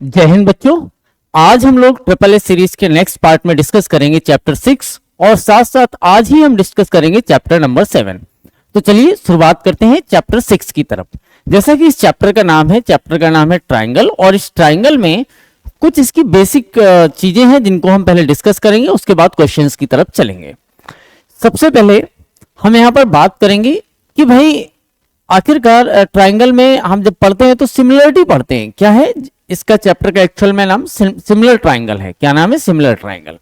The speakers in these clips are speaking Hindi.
जय हिंद बच्चों। आज हम लोग ट्रिपल एस सीरीज के नेक्स्ट पार्ट में डिस्कस करेंगे चैप्टर 6 और साथ साथ आज ही हम डिस्कस करेंगे चैप्टर नंबर 7। तो चलिए शुरुआत करते हैं चैप्टर 6 की तरफ। जैसा कि इस चैप्टर का नाम है, चैप्टर का नाम है ट्राइंगल, और इस ट्राइंगल में कुछ इसकी बेसिक चीजें हैं जिनको हम पहले डिस्कस करेंगे, उसके बाद क्वेश्चंस की तरफ चलेंगे। सबसे पहले हम यहाँ पर बात करेंगे कि भाई आखिरकार ट्राइंगल में हम जब पढ़ते हैं तो सिमिलरिटी पढ़ते हैं। क्या है इसका चैप्टर का एक्चुअल में नाम? सिमिलर ट्राइंगल है। क्या नाम है? Similar triangle.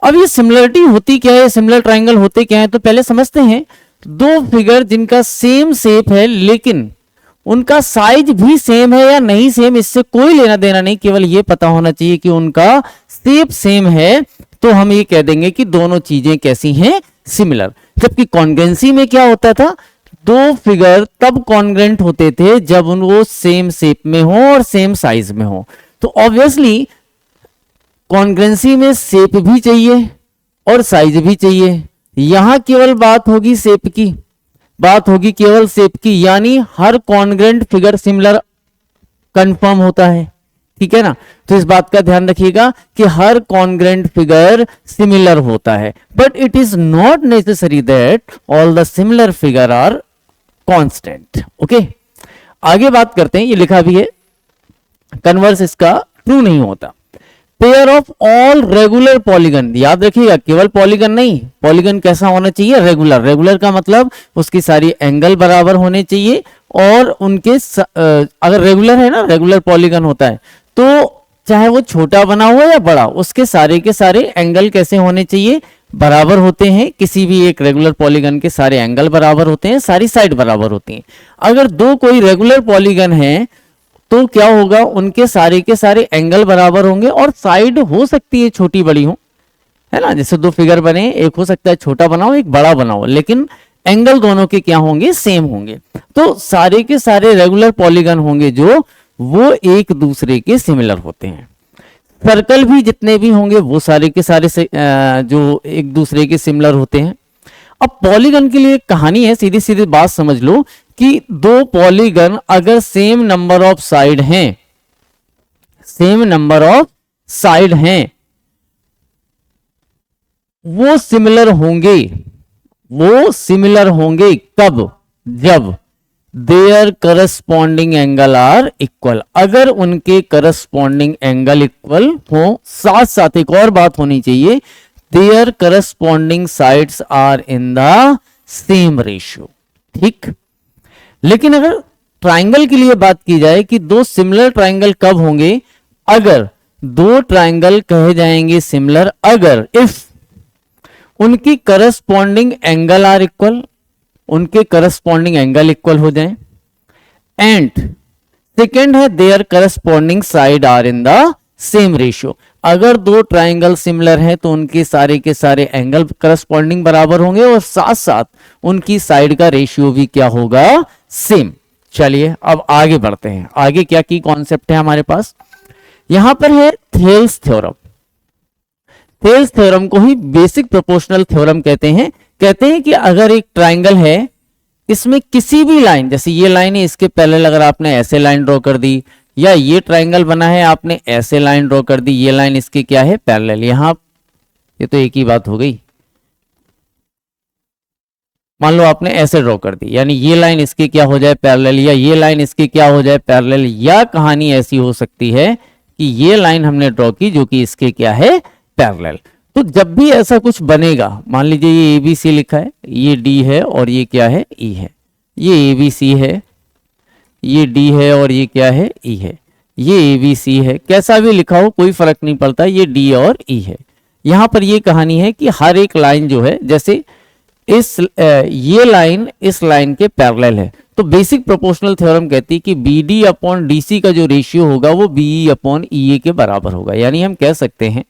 अब ये सिमिलरिटी होती क्या है, सिमिलर ट्राइंगल होते क्या है, तो पहले समझते हैं। दो फिगर जिनका सेम शेप है लेकिन उनका साइज भी सेम है या नहीं सेम, इससे कोई लेना देना नहीं, केवल ये पता होना चाहिए कि उनका शेप सेम है, तो हम ये कह देंगे कि दोनों चीजें कैसी हैं? सिमिलर। जबकि कॉन्ग्रुएंसी में क्या होता था? दो फिगर तब कॉन्ग्रुएंट होते थे जब वो सेम शेप में हो और सेम साइज में हो। तो ऑब्वियसली कॉन्ग्रुएंसी में शेप भी चाहिए और साइज भी चाहिए। यहां केवल बात होगी शेप की, बात होगी केवल शेप की, यानी हर कॉन्ग्रुएंट फिगर सिमिलर कंफर्म होता है। ठीक है ना? तो इस बात का ध्यान रखिएगा कि हर कॉन्ग्रुएंट फिगर सिमिलर होता है, but it is not necessary that all the similar figure are constant. Okay, आगे बात करते हैं। ये लिखा भी है, कन्वर्स इसका ट्रू नहीं होता। Pair of all regular polygon, याद रखिएगा केवल पॉलीगन नहीं, पॉलीगन कैसा होना चाहिए? रेगुलर। रेगुलर का मतलब उसकी सारी एंगल बराबर होने चाहिए और उनके अगर रेगुलर है ना, रेगुलर पॉलीगन होता है, तो चाहे वो छोटा बना हुआ या बड़ा, उसके सारे के सारे एंगल कैसे होने चाहिए? बराबर होते हैं। किसी भी एक रेगुलर पॉलीगन के सारे एंगल बराबर होते हैं, सारी साइड बराबर होती हैं। अगर दो कोई रेगुलर पॉलीगन है तो क्या होगा? उनके सारे के सारे एंगल बराबर होंगे और साइड हो सकती है छोटी बड़ी हो, है ना? जैसे दो फिगर बने, एक हो सकता है छोटा बना हो, एक बड़ा बना हो, लेकिन एंगल दोनों के क्या होंगे? सेम होंगे। तो सारे के सारे रेगुलर पॉलीगन होंगे जो वो एक दूसरे के सिमिलर होते हैं। सर्कल भी जितने भी होंगे वो सारे के सारे से जो एक दूसरे के सिमिलर होते हैं। अब पॉलीगन के लिए कहानी है, सीधी सीधी बात समझ लो कि दो पॉलीगन अगर सेम नंबर ऑफ साइड हैं, सेम नंबर ऑफ साइड हैं, वो सिमिलर होंगे। वो सिमिलर होंगे कब? जब their corresponding angle are equal. अगर उनके करस्पॉन्डिंग एंगल इक्वल हो, साथ साथ एक और बात होनी चाहिए, their corresponding sides are in the same ratio. ठीक। लेकिन अगर ट्राइंगल के लिए बात की जाए कि दो सिमिलर ट्राइंगल कब होंगे? अगर दो ट्राइंगल कहे जाएंगे सिमिलर अगर इफ उनकी करस्पॉन्डिंग एंगल आर इक्वल, उनके करस्पॉन्डिंग एंगल इक्वल हो जाएं, एंड सेकेंड है their corresponding side are in the same ratio. अगर दो ट्राइंगल सिमिलर हैं तो उनके सारे के सारे एंगल करस्पॉन्डिंग बराबर होंगे और साथ साथ उनकी साइड का रेशियो भी क्या होगा? सेम। चलिए अब आगे बढ़ते हैं। आगे क्या की कॉन्सेप्ट है हमारे पास? यहां पर है थेल्स थ्योरम। थेल्स थ्योरम को ही बेसिक प्रोपोर्शनल थ्योरम कहते हैं। कहते हैं कि अगर एक ट्राइंगल है, इसमें किसी भी लाइन, जैसे ये लाइन है, इसके पैरेलल अगर आपने ऐसे लाइन ड्रॉ कर दी, या ये ट्राइंगल बना है आपने ऐसे लाइन ड्रॉ कर दी, ये लाइन इसके क्या है? पैरेलल। यहां ये तो एक ही बात हो गई। मान लो आपने ऐसे ड्रॉ कर दी, यानी ये लाइन इसके क्या हो जाए? पैरेलल, या ये लाइन इसके क्या हो जाए? पैरेलल। या कहानी ऐसी हो सकती है कि ये लाइन हमने ड्रॉ की जो कि इसके क्या है? पैरेलल। तो जब भी ऐसा कुछ बनेगा, मान लीजिए ये ABC लिखा है, ये D है और ये क्या है? E है। ये ABC है, ये D है और ये क्या है? E है। ये ABC है, कैसा भी लिखा हो कोई फर्क नहीं पड़ता, ये D और E है। यहां पर ये कहानी है कि हर एक लाइन जो है, जैसे ये लाइन इस लाइन के पैरेलल है, तो बेसिक प्रोपोर्शनल थ्योरम कहती है कि BD अपॉन DC का जो रेशियो होगा वो BE अपॉन EA के बराबर होगा। यानी हम कह सकते हैं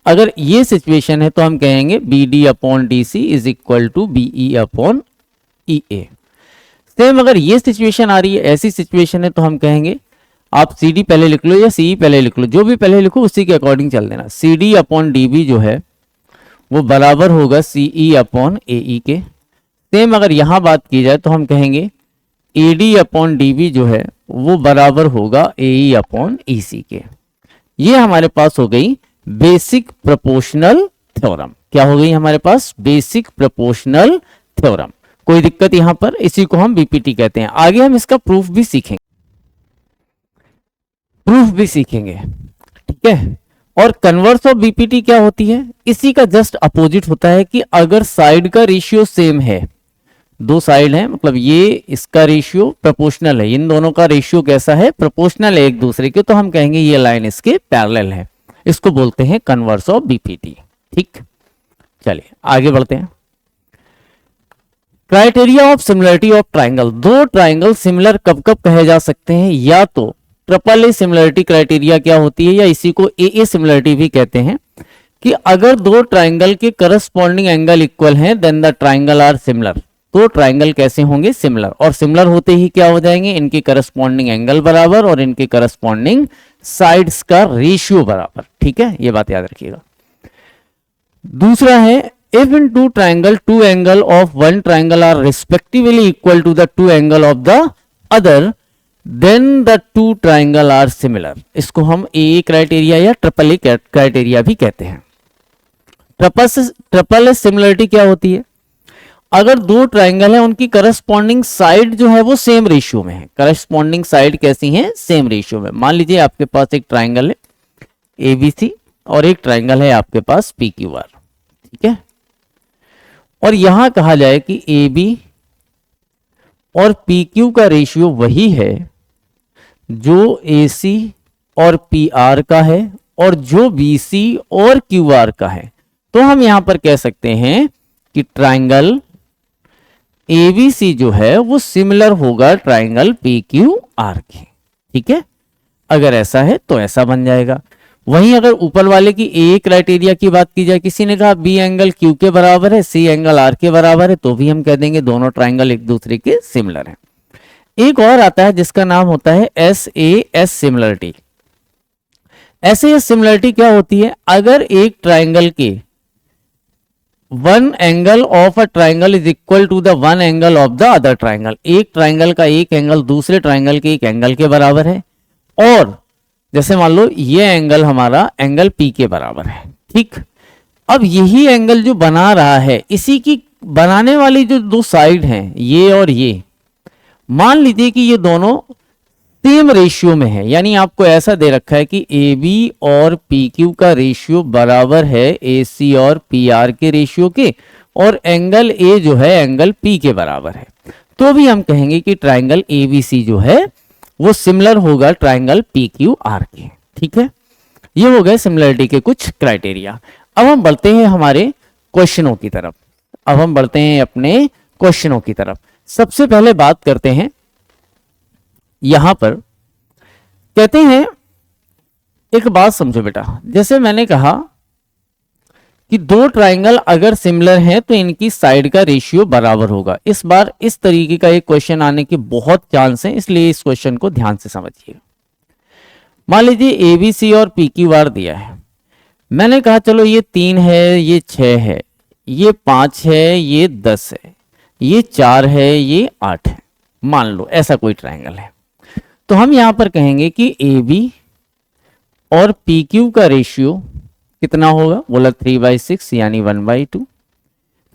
अगर ये सिचुएशन है तो हम कहेंगे BD upon DC is equal to BE upon EA। Same अगर ये सिचुएशन आ रही है, ऐसी सिचुएशन है, तो हम कहेंगे, आप CD पहले लिख लो या CE पहले लिख लो, जो भी पहले लिखो उसी के अकॉर्डिंग चल देना। CD अपॉन DB जो है वो बराबर होगा CE अपॉन AE के। सेम अगर यहां बात की जाए तो हम कहेंगे AD अपॉन DB जो है वो बराबर होगा ए अपॉन ई सी के। ये हमारे पास हो गई बेसिक प्रोपोर्शनल थ्योरम। क्या हो गई हमारे पास? Basic proportional theorem. कोई दिक्कत यहां पर? इसी को हम बीपीटी कहते हैं। आगे हम इसका प्रूफ भी सीखेंगे, ठीक है। और कन्वर्स ऑफ बीपीटी क्या होती है? इसी का जस्ट अपोजिट होता है कि अगर साइड का रेशियो सेम है, दो साइड है, मतलब ये इसका रेशियो प्रोपोर्शनल है, इन दोनों का रेशियो कैसा है? प्रोपोर्शनल है एक दूसरे के, तो हम कहेंगे ये लाइन इसके पैरेलल है। इसको बोलते हैं कन्वर्स ऑफ बीपीटी। ठीक, चलिए आगे बढ़ते हैं। Criteria of similarity of triangle. दो ट्राइंगल सिमिलर कब कब कहे जा सकते हैं? या तो ट्रिपल ए सिमिलरिटी क्राइटेरिया क्या होती है, या इसी को ए सिमिलरिटी भी कहते हैं, कि अगर दो ट्राइंगल के करस्पॉन्डिंग एंगल इक्वल हैं then the triangle are similar. तो ट्राइंगल कैसे होंगे? सिमिलर। और सिमिलर होते ही क्या हो जाएंगे? इनके करस्पॉन्डिंग एंगल बराबर और इनके करस्पॉन्डिंग साइड्स का रेशियो बराबर। ठीक है, ये बात याद रखिएगा। दूसरा है if in two triangle two angle of one triangle are respectively equal to the two angle of the other then the two triangle are similar. इसको हम ए क्राइटेरिया या ट्रिपल ए क्राइटेरिया भी कहते हैं। ट्रिपल ए सिमिलरिटी क्या होती है? अगर दो ट्राइंगल है उनकी करस्पॉन्डिंग साइड जो है वो सेम रेशियो में है। करस्पॉन्डिंग साइड कैसी है? सेम रेशियो में। मान लीजिए आपके पास एक ट्राइंगल है एबीसी और एक ट्राइंगल है आपके पास पीक्यूआर। ठीक है, और यहां कहा जाए कि ए बी और पी क्यू का रेशियो वही है जो ए सी और पी आर का है और जो बी सी और क्यू आर का है, तो हम यहां पर कह सकते हैं कि ट्राइंगल ए बी सी जो है वो सिमिलर होगा ट्राइंगल पी क्यू आर के। ठीक है, अगर ऐसा है तो ऐसा बन जाएगा। वहीं अगर ऊपर वाले की ए क्राइटेरिया की बात की जाए, किसी ने कहा बी एंगल क्यू के बराबर है, सी एंगल आर के बराबर है, तो भी हम कह देंगे दोनों ट्राइंगल एक दूसरे के सिमिलर हैं। एक और आता है जिसका नाम होता है S A S similarity. S A S similarity क्या होती है? अगर एक ट्राइंगल के one angle of a triangle is equal to the one angle of the other triangle, एक ट्राइंगल का एक एंगल दूसरे ट्राइंगल के एक एंगल के बराबर है, और जैसे मान लो ये एंगल हमारा एंगल पी के बराबर है। ठीक, अब यही एंगल जो बना रहा है, इसी की बनाने वाली जो दो साइड हैं ये और ये, मान लीजिए कि ये दोनों सेम रेशियो में है, यानी आपको ऐसा दे रखा है कि ए बी और पी क्यू का रेशियो बराबर है ए सी और पी आर के रेशियो के, और एंगल ए जो है एंगल पी के बराबर है, तो भी हम कहेंगे कि ट्राइंगल ए बी सी जो है वो सिमिलर होगा ट्राइंगल पी क्यू आर के। ठीक है, ये हो गए सिमिलरिटी के कुछ क्राइटेरिया। अब हम बढ़ते हैं हमारे क्वेश्चनों की तरफ। सबसे पहले बात करते हैं, यहां पर कहते हैं, एक बात समझो बेटा, जैसे मैंने कहा कि दो ट्राइंगल अगर सिमिलर हैं तो इनकी साइड का रेशियो बराबर होगा। इस बार इस तरीके का एक क्वेश्चन आने के बहुत चांस हैं, इसलिए इस क्वेश्चन को ध्यान से समझिएगा। मान लीजिए ए बी सी और पी क्यू आर दिया है। मैंने कहा चलो ये 3 है, ये 6 है, ये 5 है, ये 10 है, ये 4 है, ये 8 है, मान लो ऐसा कोई ट्राइंगल है, तो हम यहां पर कहेंगे कि ए बी और पी क्यू का रेशियो कितना होगा? बोला 3/6 यानी 1/2।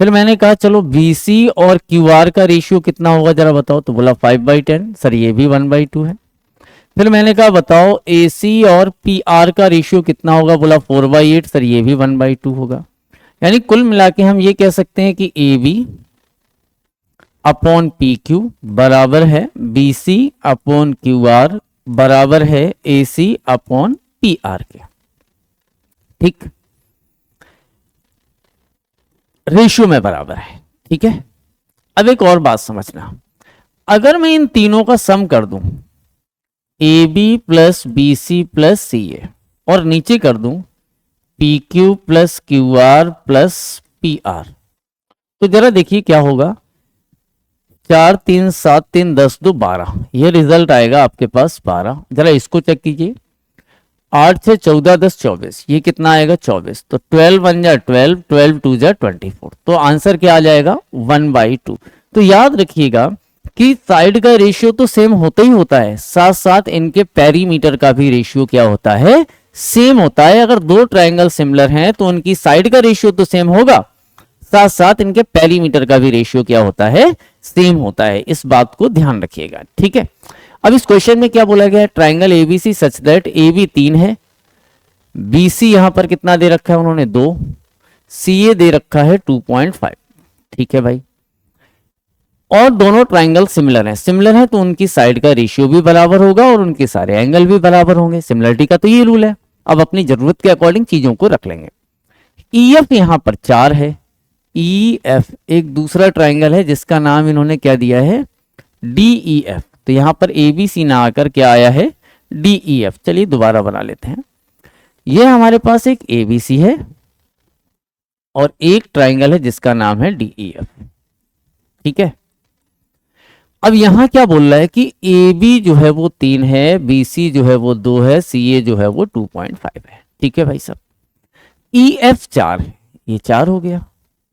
फिर मैंने कहा चलो बी सी और क्यू आर का रेशियो कितना होगा जरा बताओ, तो बोला 5/10, सर ये भी 1/2 है। फिर मैंने कहा बताओ ए सी और पी आर का रेशियो कितना होगा, बोला 4/8, सर ये भी 1/2 होगा। यानी कुल मिला के हम ये कह सकते हैं कि A B upon P Q बराबर है B C upon Q R बराबर है A C upon P R के। ठीक, रेशियो में बराबर है। ठीक है, अब एक और बात समझना, अगर मैं इन तीनों का सम कर दूं A B plus B C plus C A और नीचे कर दूं P Q plus Q R plus P R, तो जरा देखिए क्या होगा। 4 3 7 3 10 2 12, ये रिजल्ट आएगा आपके पास 12। जरा इसको चेक कीजिए, 8 से 14 10 24, ये कितना आएगा 24, तो 12 1 जा 12, 12 2 जा 24, तो आंसर क्या आ जाएगा 1/2। तो याद रखिएगा कि साइड का रेशियो तो सेम होता ही होता है, साथ साथ इनके पेरीमीटर का भी रेशियो क्या होता है, सेम होता है। अगर दो ट्रायंगल सिमिलर हैं तो उनकी साइड का रेशियो तो सेम होगा, साथ साथ इनके पेरीमीटर का भी रेशियो क्या होता है, सेम होता है। इस बात को ध्यान रखिएगा, ठीक है। अब इस क्वेश्चन में क्या बोला गया है, triangle ABC such that AB 3 है, BC यहां पर कितना दे रखा है उन्होंने 2, CA दे रखा है 2.5, ठीक है भाई। और दोनों ट्रायंगल सिमिलर हैं, सिमिलर है तो उनकी साइड का रेशियो भी बराबर होगा और उनके सारे एंगल भी बराबर होंगे। सिमिलरिटी का तो ये रूल है। अब अपनी जरूरत के अकॉर्डिंग चीजों को रख लेंगे। EF यहां पर 4 है, EF एक दूसरा ट्रायंगल है जिसका नाम इन्होंने क्या दिया है, DEF। तो यहां पर ABC ना आकर क्या आया है, DEF। चलिए दोबारा बना लेते हैं। ये हमारे पास एक ABC है और एक ट्रायंगल है जिसका नाम है DEF, ठीक है। अब यहां क्या बोल रहा है कि AB जो है वो 3 है, BC जो है वो 2 है, CA जो है वो 2.5 है, ठीक है भाई साहब। EF 4 है, ये 4 हो गया,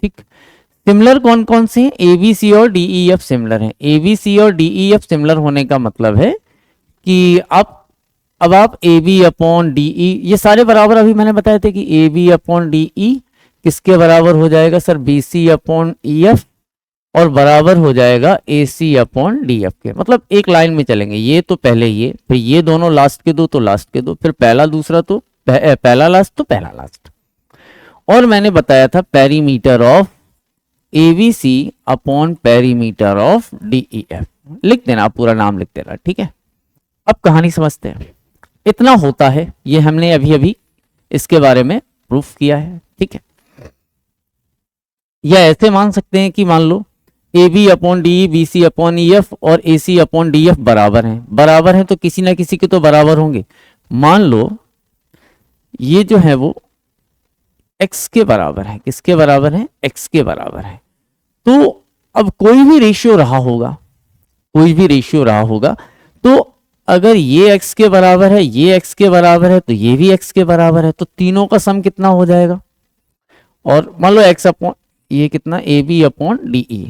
ठीक। सिमिलर कौन कौन से हैं, ABC और DEF सिमिलर हैं। ABC और DEF सिमिलर होने का मतलब है कि अब आप AB अपॉन DE ये सारे बराबर, अभी मैंने बताए थे कि AB अपॉन DE किसके बराबर हो जाएगा सर, BC अपॉन EF, और बराबर हो जाएगा AC अपॉन DF के। मतलब एक लाइन में चलेंगे, ये तो पहले ये, फिर ये दोनों लास्ट के दो तो लास्ट के दो, फिर पहला दूसरा तो पहला लास्ट तो पहला लास्ट। और मैंने बताया था perimeter of ABC upon perimeter of DEF। लिख देना, आप पूरा नाम लिख देना, ठीक है। अब कहानी समझते हैं। इतना होता है, ये हमने अभी अभी इसके बारे में प्रूफ किया है, ठीक है। या ऐसे मान सकते हैं कि मान लो AB upon DE, BC upon EF और AC अपॉन DF बराबर हैं। बराबर हैं तो किसी ना किसी के तो बराबर होंगे। मान लो ये जो है वो x के बराबर है, किसके बराबर है, x के बराबर है। तो अब कोई भी रेशियो रहा होगा, कोई भी रेशियो रहा होगा, तो अगर ये x के बराबर है, ये x के बराबर है, तो ये भी x के बराबर है, तो तीनों का सम कितना हो जाएगा। और मान लो x अपॉन ये कितना, AB अपॉन DE,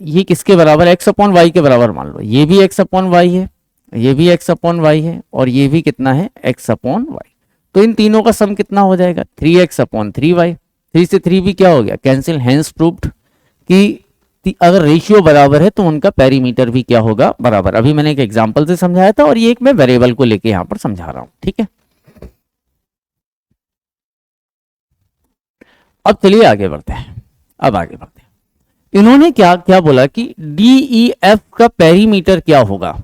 ये किसके बराबर है, x अपॉन वाई के बराबर। मान लो ये भी x अपॉन वाई है, ये भी x अपॉन वाई है, और ये भी कितना है, x अपॉन वाई। तो इन तीनों का सम कितना हो जाएगा, 3x अपॉन 3y। 3 से 3 भी क्या हो गया, कैंसिल। हैंस प्रूव्ड कि अगर रेशियो बराबर है तो उनका पेरीमीटर भी क्या होगा, बराबर। अभी मैंने एक एग्जांपल से समझाया था और ये एक मैं वेरिएबल को लेके यहां पर समझा रहा हूं, ठीक है। अब चलिए आगे बढ़ते हैं। अब आगे बढ़ते हैं, इन्होंने क्या क्या बोला कि DEF का पेरीमीटर क्या होगा,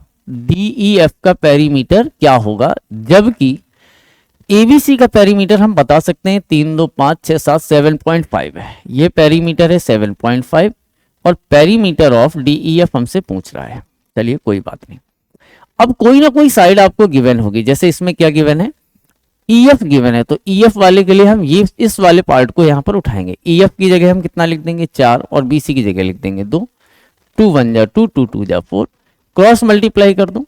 DEF का पेरीमीटर क्या होगा, जबकि ABC का पेरीमीटर हम बता सकते हैं 3 2 5 6 7 7.5 है। ये पेरीमीटर है 7.5 और पेरीमीटर ऑफ DEF हमसे पूछ रहा है। चलिए कोई बात नहीं। अब कोई ना कोई साइड आपको गिवन होगी, जैसे इसमें क्या गिवन है, EF गिवन है, तो EF वाले के लिए हम ये इस वाले पार्ट को यहां पर उठाएंगे। EF की जगह हम कितना लिख देंगे, 4, और BC की जगह लिख देंगे 2। 2 1 जा 2, 2 2 जा 4, क्रॉस मल्टीप्लाई कर दो।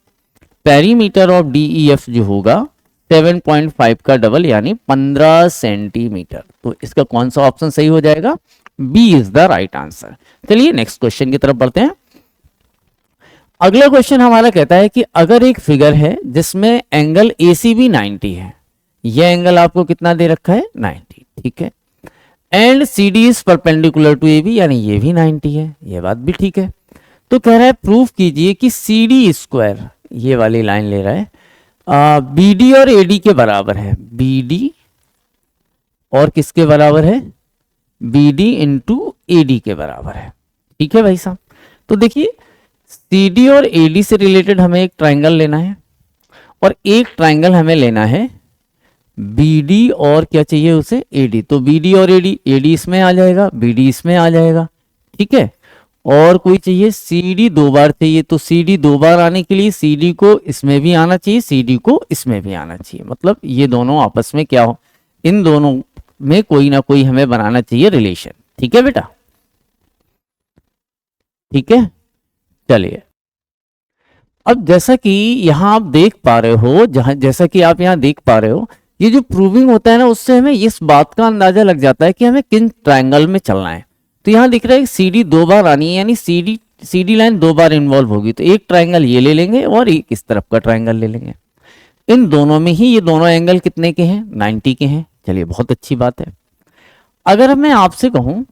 पेरीमीटर ऑफ DEF जो होगा 7.5 का डबल यानी 15 सेंटीमीटर। तो इसका कौन सा ऑप्शन सही हो जाएगा, B is the right answer. चलिए नेक्स्ट क्वेश्चन की तरफ बढ़ते हैं। अगला क्वेश्चन हमारा कहता है कि अगर एक फिगर है जिसमें एंगल ACB 90 है, यह एंगल आपको कितना दे रखा है, 90, ठीक है, and CD is perpendicular to AB, यानी ये भी 90 है, ये बात भी ठीक है। तो कह रहा है प्रूफ कीजिए कि CD स्क्वायर, ये वाली लाइन ले रहा है, BD और AD के बराबर है। BD और किसके बराबर है, BD इंटू AD के बराबर है, ठीक है भाई साहब। तो देखिए CD और AD से रिलेटेड हमें एक ट्राइंगल लेना है और एक ट्राइंगल हमें लेना है BD और क्या चाहिए उसे, AD। तो BD और AD इसमें आ जाएगा, BD इसमें आ जाएगा, ठीक है। और कोई चाहिए CD 2 बार चाहिए, तो CD 2 बार आने के लिए CD को इसमें भी आना चाहिए, CD को इसमें भी आना चाहिए। मतलब ये दोनों आपस में क्या हो, इन दोनों में कोई ना कोई हमें बनाना चाहिए रिलेशन, ठीक है बेटा, ठीक है। चलिए अब जैसा कि यहां आप देख पा रहे हो, जैसा कि आप यहां देख पा रहे हो ये जो प्रूविंग होता है ना, उससे हमें इस बात का अंदाजा लग जाता है कि हमें किन ट्रायंगल में चलना है। तो यहाँ दिख रहा है सी डी 2 बार आनी है, यानी सी डी लाइन 2 बार इन्वॉल्व होगी, तो एक ट्रायंगल ये ले लेंगे और एक इस तरफ का ट्रायंगल ले लेंगे। इन दोनों में ही ये दोनों एंगल कितने के हैं, 90 के हैं। चलिए बहुत अच्छी बात है। अगर मैं आपसे कहूं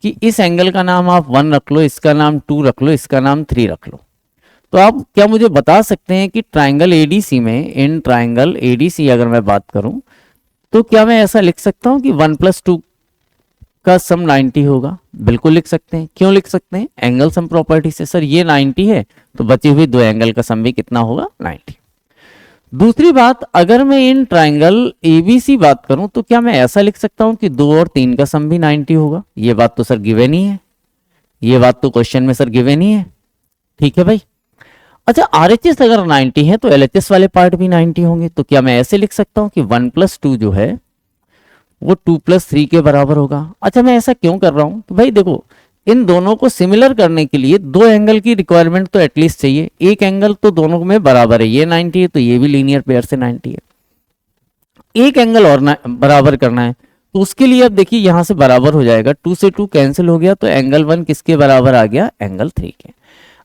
कि इस एंगल का नाम आप 1 रख लो, इसका नाम 2 रख लो, इसका नाम 3 रख लो, तो आप क्या मुझे बता सकते हैं कि ट्रायंगल एडीसी में, इन ट्रायंगल एडीसी अगर मैं बात करूं, तो क्या मैं ऐसा लिख सकता हूं कि 1 + 2 का सम 90 होगा? बिल्कुल लिख सकते हैं। क्यों लिख सकते हैं? एंगल सम प्रॉपर्टी से। सर ये 90 है तो बचे हुए दो एंगल का सम भी कितना होगा? 90। दूसरी बात, अगर मैं इन ट्रायंगल एबीसी बात करूं तो क्या मैं ऐसा लिख सकता हूं कि 2 और 3 का सम भी 90 होगा? ये बात तो सर गिवन ही है, ये बात तो क्वेश्चन में सर गिवन ही है। ठीक है भाई। अच्छा, आरएचएस अगर 90 है तो एलएचएस वाले पार्ट भी 90 होंगे, तो क्या मैं ऐसे लिख सकता हूं कि 1 + 2 जो है वो 2 + 3 के बराबर होगा? अच्छा, मैं ऐसा क्यों कर रहा हूं कि भाई देखो, इन दोनों को सिमिलर करने के लिए दो एंगल की रिक्वायरमेंट तो एटलीस्ट चाहिए। एक एंगल तो दोनों में बराबर है, ये 90 है तो ये भी लीनियर पेयर से 90 है। एक एंगल और बराबर करना है, तो उसके लिए अब देखिए यहां से बराबर हो जाएगा, 2 से 2 कैंसिल हो गया, तो एंगल 1 किसके बराबर आ गया? एंगल 3 के।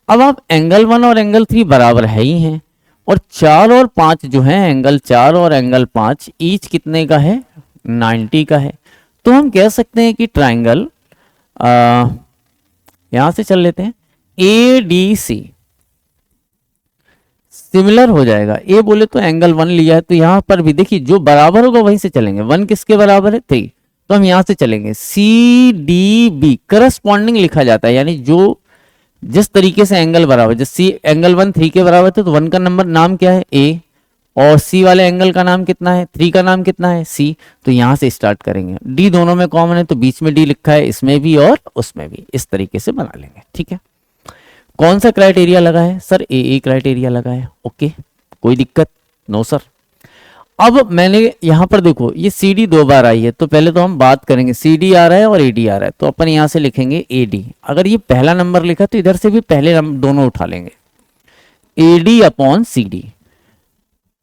अब आप एंगल 1 और एंगल 3 बराबर है ही हैं, और 4 और 5 जो है, एंगल 4 और एंगल 5 ईच कितने का है? 90 का है। तो हम कह सकते हैं कि ट्राइंगल, यहां से चल लेते हैं, ए डी सी सिमिलर हो जाएगा। ए बोले तो एंगल 1 लिया है, तो यहां पर भी देखिए जो बराबर होगा वहीं से चलेंगे। 1 किसके बराबर है? 3, तो हम यहां से चलेंगे। सी डी बी करस्पॉन्डिंग लिखा जाता है, यानी जो जिस तरीके से एंगल बराबर, जैसे सी एंगल 1 3 के बराबर थे, तो 1 का नंबर नाम क्या है? ए, और सी वाले एंगल का नाम कितना है? 3 का नाम कितना है? सी। तो यहां से स्टार्ट करेंगे। डी दोनों में कॉमन है तो बीच में डी लिखा है, इसमें भी और उसमें भी, इस तरीके से बना लेंगे। ठीक है। कौन सा क्राइटेरिया लगा है? सर ए क्राइटेरिया लगा है। ओके, कोई दिक्कत? No sir. अब मैंने यहां पर देखो, ये सी डी 2 बार आई है, तो पहले तो हम बात करेंगे, सी डी आ रहा है और ए डी आ रहा है, तो अपन यहां से लिखेंगे ए डी। अगर ये पहला नंबर लिखा तो इधर से भी पहले दोनों उठा लेंगे, A D upon C D.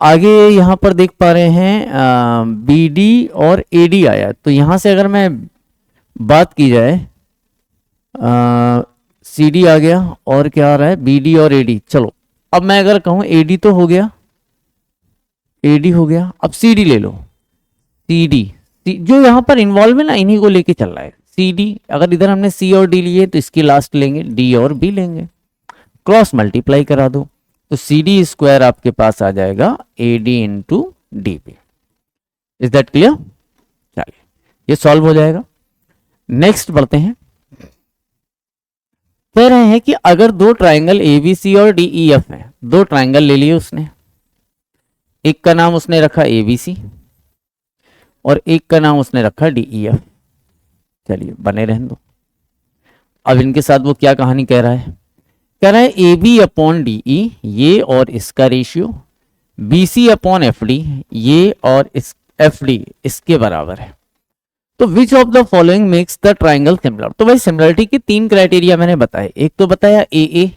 आगे यहां पर देख पा रहे हैं बी डी और ए डी आया, तो यहां से अगर मैं बात की जाए, सी डी आ गया और क्या आ रहा है? बी डी और ए डी। चलो अब मैं अगर कहूं ए डी तो हो गया, ए डी हो गया, अब सी डी ले लो। सी डी जो यहां पर इन्वॉल्व है ना, इन्हीं को लेके चल रहा है। सी डी, अगर इधर हमने सी और डी लिए तो इसकी लास्ट लेंगे, डी और बी लेंगे, क्रॉस मल्टीप्लाई करा दो, तो सी डी स्क्वायर आपके पास आ जाएगा A D into D B. Is that clear? चलिए ये सॉल्व हो जाएगा। नेक्स्ट बढ़ते हैं। कह रहे हैं कि अगर दो ट्राइंगल ए बी सी और डी ई एफ है, दो ट्राइंगल ले लिए उसने, एक का नाम उसने रखा ए बी सी और एक का नाम उसने रखा डी ई एफ। चलिए बने रहने दो। अब इनके साथ वो क्या कहानी कह रहा है? कह रहा है A B upon D E, ये और इसका रेशियो, B C upon F D, ये और इस एफ डी इसके बराबर है। तो which of the following makes the triangle similar? तो भाई सिमिलरिटी के 3 क्राइटेरिया मैंने बताए। एक तो बताया ए,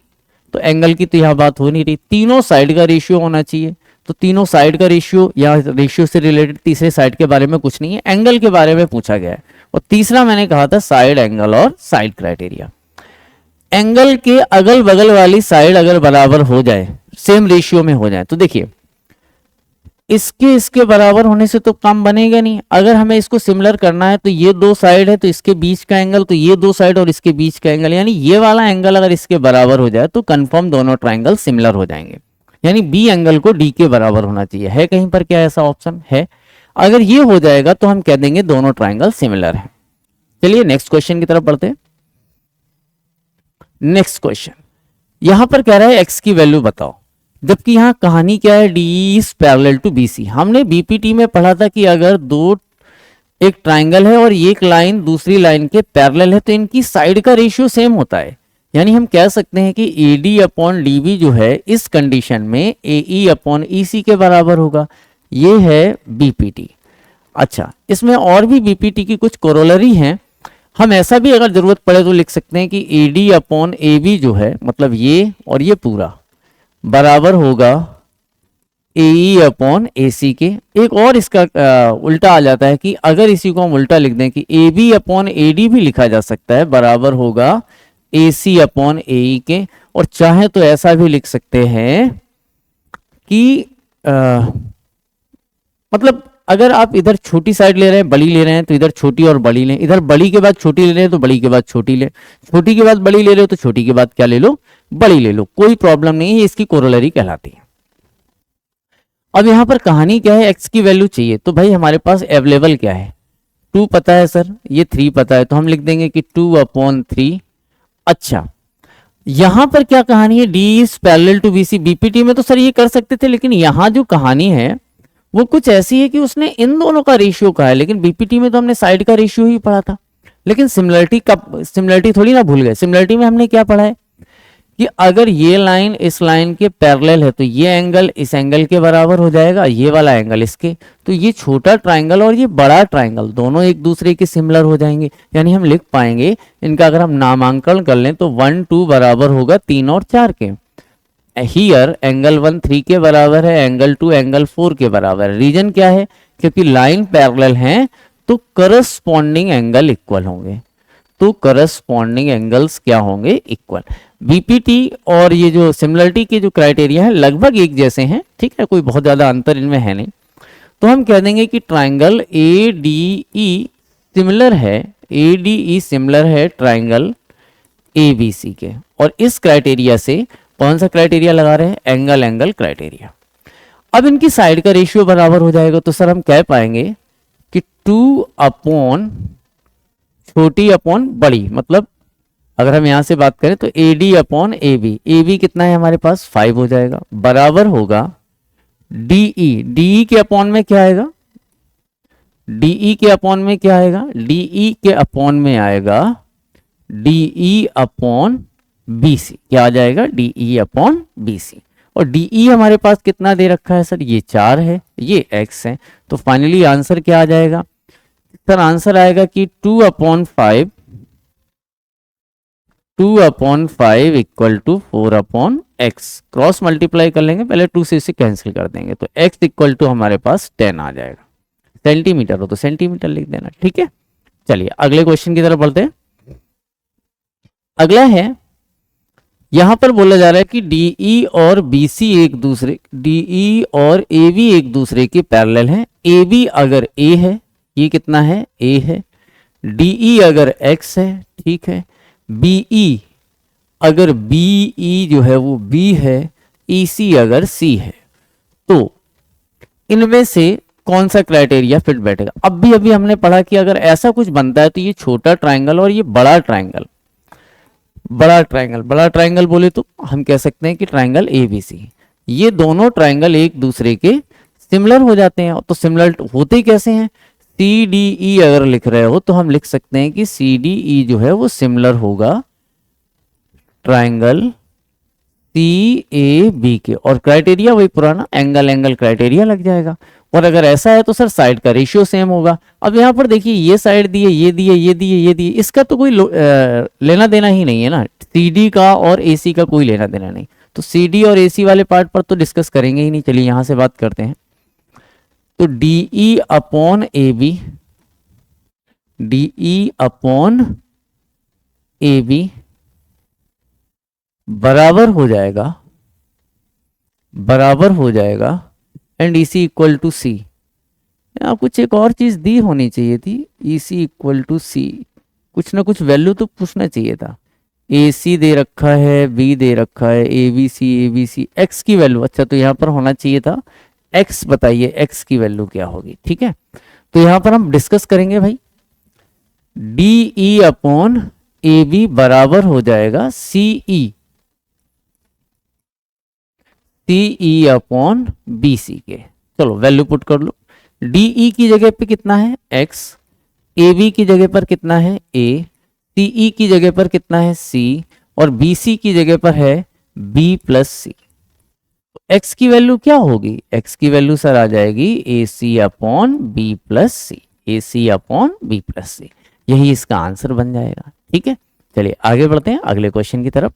तो एंगल की तो यहां बात हो नहीं रही। तीनों साइड का रेशियो होना चाहिए, तो तीनों साइड का रेशियो या रेशियो से रिलेटेड तीसरे साइड के बारे में कुछ नहीं है, एंगल के बारे में पूछा गया है। और तीसरा मैंने कहा था साइड एंगल और साइड क्राइटेरिया। एंगल के अगल बगल वाली साइड अगर बराबर हो जाए, सेम रेशियो में हो जाए, तो देखिए इसके बराबर होने से तो काम बनेगा नहीं। अगर हमें इसको सिमिलर करना है तो ये दो साइड है, तो इसके बीच का एंगल, तो ये दो साइड और इसके बीच का एंगल, यानी ये वाला एंगल अगर इसके बराबर हो जाए तो कंफर्म दोनों ट्राइंगल सिमिलर हो जाएंगे। यानी बी एंगल को डी के बराबर होना चाहिए। है कहीं पर क्या ऐसा ऑप्शन है? अगर ये हो जाएगा तो हम कह देंगे दोनों ट्राइंगल सिमिलर है। चलिए नेक्स्ट क्वेश्चन की तरफ बढ़ते हैं। नेक्स्ट क्वेश्चन यहां पर कह रहा है एक्स की वैल्यू बताओ, जबकि यहां कहानी क्या है? D is parallel to BC. हमने बीपीटी में पढ़ा था कि अगर दो एक ट्राइंगल है और एक लाइन दूसरी लाइन के पैरेलल है तो इनकी साइड का रेशियो सेम होता है। यानी हम कह सकते हैं कि A D upon D B जो है इस कंडीशन में ए ई अपॉन ई सी के बराबर होगा। ये है बीपीटी। अच्छा, इसमें और भी बीपीटी की कुछ कोरोलरी हैं। हम ऐसा भी अगर जरूरत पड़े तो लिख सकते हैं कि A D upon A B जो है, मतलब ये और ये पूरा बराबर होगा AE अपॉन AC के। एक और इसका उल्टा आ जाता है कि अगर इसी को हम उल्टा लिख दें कि AB अपॉन AD भी लिखा जा सकता है, बराबर होगा AC अपॉन AE के। और चाहे तो ऐसा भी लिख सकते हैं कि मतलब अगर आप इधर छोटी साइड ले रहे हैं, बड़ी ले रहे हैं, तो इधर छोटी और बड़ी लें, इधर बड़ी के बाद छोटी ले रहे हैं तो बड़ी के बाद छोटी लें, छोटी के बाद बड़ी ले रहे हो तो छोटी के बाद क्या ले लो, बड़ी ले लो, कोई प्रॉब्लम नहीं है, इसकी कोरोलरी कहलाती है। अब यहां पर कहानी क्या है, x की वैल्यू चाहिए, तो भाई हमारे पास अवेलेबल क्या है, 2 पता है सर, ये 3 पता है, तो हम लिख देंगे कि 2/3। अच्छा, यहां पर क्या कहानी है, D is parallel to BC। BPT में तो सर ये कर सकते थे, लेकिन यहां जो कहानी है वो कुछ ऐसी है कि उसने इन दोनों का रेशियो कहा है, लेकिन बीपीटी में तो हमने साइड का रेशियो ही पढ़ा था। लेकिन सिमिलरिटी थोड़ी ना भूल गए। सिमिलरिटी में हमने क्या पढ़ा है कि अगर ये लाइन इस लाइन के पैरेलल है तो ये एंगल इस एंगल के बराबर हो जाएगा, ये वाला एंगल इसके, तो ये छोटा ट्राइंगल और ये बड़ा ट्राइंगल दोनों एक दूसरे के सिमिलर हो जाएंगे। यानी हम लिख पाएंगे इनका अगर हम नामांकन कर लें तो 1 2 बराबर होगा 3 और 4 के। हियर एंगल 1 3 के बराबर है, एंगल 2 एंगल 4 के बराबर है। रीजन क्या है, क्योंकि लाइन पैरेलल हैं तो करस्पॉन्डिंग एंगल इक्वल होंगे, तो करस्पॉन्डिंग एंगल्स क्या होंगे, इक्वल। बीपीटी और ये जो सिमिलरिटी के जो क्राइटेरिया है लगभग एक जैसे हैं, ठीक है, कोई बहुत ज्यादा अंतर इनमें है नहीं। तो हम कह देंगे कि ट्राइंगल ADE सिमिलर है, ADE सिमिलर है ट्राइंगल ABC के। और इस क्राइटेरिया से कौन सा क्राइटेरिया लगा रहे हैं, एंगल क्राइटेरिया। अब इनकी साइड का रेशियो बराबर हो जाएगा, तो सर हम कह पाएंगे कि 2 अपॉन छोटी अपॉन बड़ी, मतलब अगर हम यहां से बात करें तो AD अपॉन AB कितना है हमारे पास 5 हो जाएगा, बराबर होगा DE के अपॉन में क्या आएगा, DE के अपॉन में क्या आएगा, DE के अपॉन में आएगा DE अपॉन BC। क्या आ जाएगा, DE अपॉन BC। और DE हमारे पास कितना दे रखा है सर, ये 4 है, ये x है। तो फाइनली आंसर क्या आ जाएगा सर, आंसर आएगा कि 2/5 equal to 4/x। Cross multiply कर लेंगे, पहले 2 से इसे कैंसिल कर देंगे, तो x इक्वल टू हमारे पास 10 आ जाएगा। सेंटीमीटर हो तो सेंटीमीटर लिख देना, ठीक है। चलिए अगले क्वेश्चन की तरफ बढ़ते हैं। अगला है, यहां पर बोला जा रहा है कि DE और AB एक दूसरे के पैरेलल हैं। AB अगर A है, ये कितना है, A है। DE अगर X है, ठीक है। BE अगर BE जो है वो B है, EC अगर C है, तो इनमें से कौन सा क्राइटेरिया फिट बैठेगा। अभी हमने पढ़ा कि अगर ऐसा कुछ बनता है तो ये छोटा ट्राइंगल और ये बड़ा ट्राइंगल बोले तो हम कह सकते हैं कि ट्राइंगल ABC, ये दोनों ट्राइंगल एक दूसरे के सिमिलर हो जाते हैं। तो सिमिलर होते कैसे हैं, CDE अगर लिख रहे हो तो हम लिख सकते हैं कि CDE जो है वो सिमिलर होगा ट्राइंगल CAB के, और क्राइटेरिया वही पुराना एंगल क्राइटेरिया लग जाएगा। और अगर ऐसा है तो सर साइड का रेशियो सेम होगा। अब यहाँ पर देखिए ये साइड दिए, ये दिए, इसका तो कोई लेना देना ही नहीं है ना, CD का और AC का कोई लेना देना नहीं, तो CD और AC वाले पार्ट पर तो डिस्कस करेंगे ही नहीं। चलिए यहां से बात करते हैं। तो DE अपॉन AB बराबर हो जाएगा and EC equal to C। यहाँ कुछ एक और चीज दी होनी चाहिए थी, EC इक्वल टू C, कुछ ना कुछ वैल्यू तो पूछना चाहिए था। AC दे रखा है, B दे रखा है, ABC, X की वैल्यू, अच्छा तो यहाँ पर होना चाहिए था X। बताइए X की वैल्यू क्या होगी, ठीक है। तो यहाँ पर हम डिस्कस करेंगे भाई, DE अपॉन AB बराबर हो जाएगा CE अपॉन BC के। चलो वैल्यू पुट कर लो। DE की जगह पे कितना है X, AB की जगह पर कितना है A, CE की जगह पर कितना है C, और BC की जगह पर है B प्लस C। X की वैल्यू क्या होगी, X की वैल्यू सर आ जाएगी AC upon B plus C, AC upon B plus C। यही इसका आंसर बन जाएगा, ठीक है। चलिए आगे बढ़ते हैं अगले क्वेश्चन की तरफ।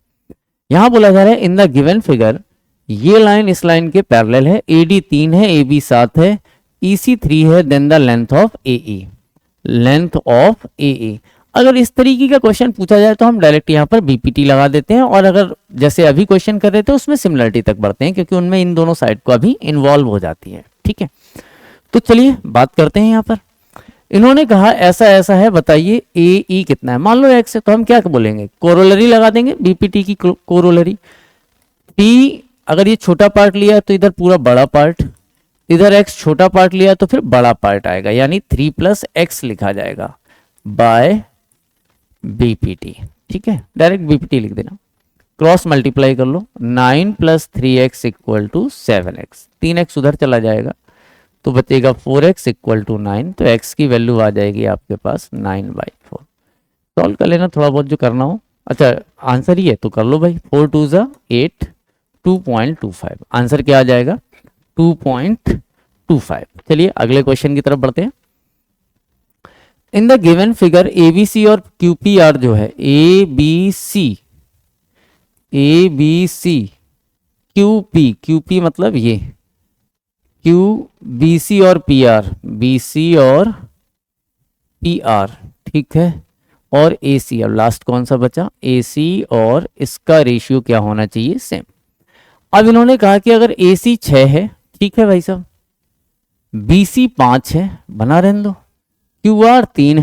यहां बोला जा रहा है इन द गिवन फिगर ये लाइन इस लाइन के पैरेलल है, AD 3 है, AB 7 है, EC 3 है, then the length of AE, length of AE। अगर इस तरीके का क्वेश्चन पूछा जाए तो हम डायरेक्ट यहाँ पर BPT लगा देते हैं, और अगर जैसे अभी क्वेश्चन कर रहे थे उसमें सिमिलरिटी तक बढ़ते हैं, क्योंकि उनमें इन दोनों साइड को अभी इन्वॉल्व हो जाती है। ठीक है, तो चलिए बात करते हैं। यहाँ पर इन्होंने कहा ऐसा ऐसा है, बताइए AE कितना है। मान लो x है, तो हम क्या बोलेंगे, कोरोलरी लगा देंगे, BPT की कोरोलरी। P अगर ये छोटा पार्ट लिया तो इधर पूरा बड़ा पार्ट, इधर x छोटा पार्ट लिया तो फिर बड़ा पार्ट आएगा, यानी 3 + x लिखा जाएगा बाय BPT। ठीक है, डायरेक्ट BPT लिख देना, क्रॉस मल्टीप्लाई कर लो, 9 + 3x = 7x, 3x उधर चला जाएगा तो बचेगा 4x = 9, तो x की वैल्यू आ जाएगी आपके पास 9/4। सॉल्व कर लेना थोड़ा बहुत जो करना हो। अच्छा आंसर ही है तो कर लो भाई, 4 2 = 8, 2.25 आंसर क्या आ जाएगा, 2.25। चलिए अगले क्वेश्चन की तरफ बढ़ते हैं। In the given figure ABC और QPR जो है, ABC QP मतलब ये BC और PR, ठीक है, और AC, अब लास्ट कौन सा बचा, AC, और इसका रेशियो क्या होना चाहिए, सेम। अब इन्होंने कहा कि अगर AC 6 है, ठीक है भाई साहब, BC 5 है, बना रहने दो, QR 3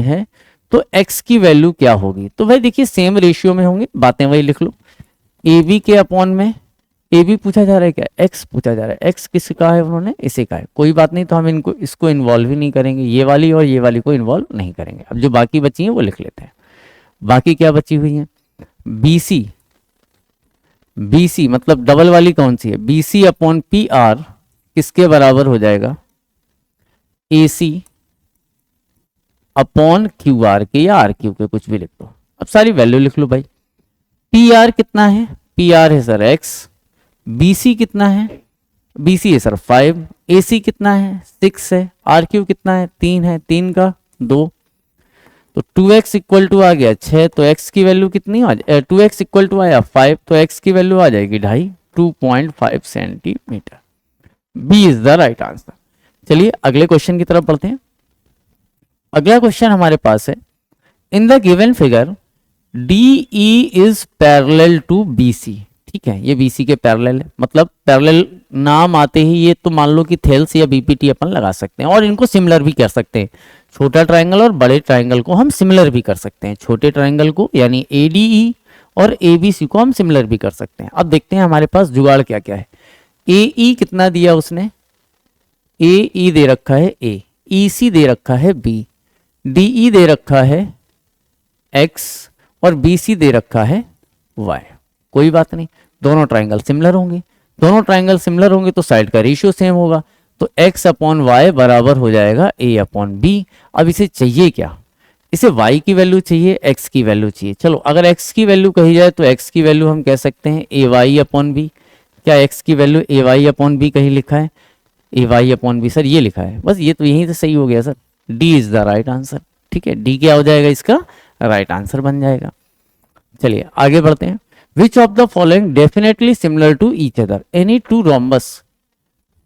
है, तो x की वैल्यू क्या होगी। तो भाई देखिए सेम रेशियो में होंगे, बातें वही लिख लो, AB के अपॉन में AB पूछा जा रहा है क्या, x पूछा जा रहा है, x किसका है, उन्होंने इसे का है, कोई बात नहीं, तो हम इसको इन्वॉल्व ही नहीं करेंगे, ये वाली और ये वाली को इन्वॉल्व नहीं करेंगे। अब जो बाकी बची हैं वो लिख लेते हैं। बाकी क्या बची हुई है, BC मतलब डबल वाली कौन सी है, BC अपॉन PR किसके बराबर हो जाएगा, AC अपॉन QR के या RQ के, कुछ भी लिख दो। अब सारी वैल्यू लिख लो भाई। PR कितना है, PR है सर x, BC कितना है, BC है सर 5, AC कितना है 6 है, RQ कितना है 3 है, 3 का 2, तो 2x = आ गया 6, तो x की वैल्यू कितनी आ जाए, 2x = आया 5, तो x की वैल्यू आ जाएगी 2.5, 2.5 centimetre. B is the right answer. चलिए अगले क्वेश्चन की तरफ बढ़ते हैं। अगला क्वेश्चन हमारे पास है, in the given figure DE is parallel to BC। ठीक है, ये BC के पैरेलल है, मतलब पैरेलल नाम आते ही ये तो मान लो कि थेल्स या BPT अपन लगा सकते हैं, और इनको सिमिलर भी कर सकते हैं। छोटा ट्राइंगल और बड़े ट्राइंगल को हम सिमिलर भी कर सकते हैं, छोटे ट्राइंगल को यानी ADE और ABC को हम सिमिलर भी कर सकते हैं। अब देखते हैं हमारे पास जुगाड़ क्या क्या है। AE कितना दिया उसने, AE दे रखा है A, EC दे रखा है B, DE दे रखा है X और BC दे रखा है Y। कोई बात नहीं, दोनों ट्राइंगल सिमिलर होंगे, दोनों ट्राइंगल सिमिलर होंगे तो साइड का रेशियो सेम होगा, तो x अपॉन वाई बराबर हो जाएगा a अपॉन b। अब इसे चाहिए क्या, इसे y की वैल्यू चाहिए, x की वैल्यू चाहिए। चलो अगर x की वैल्यू कही जाए तो x की वैल्यू हम कह सकते हैं ay अपॉन b। क्या x की वैल्यू ay अपॉन b कहीं लिखा है, ay अपॉन b सर ये लिखा है, बस ये तो यहीं से सही हो गया sir, d is the right answer. ठीक है, d क्या हो जाएगा, इसका राइट आंसर बन जाएगा। चलिए आगे बढ़ते हैं। Which of the following definitely similar to each other, any two rhombus,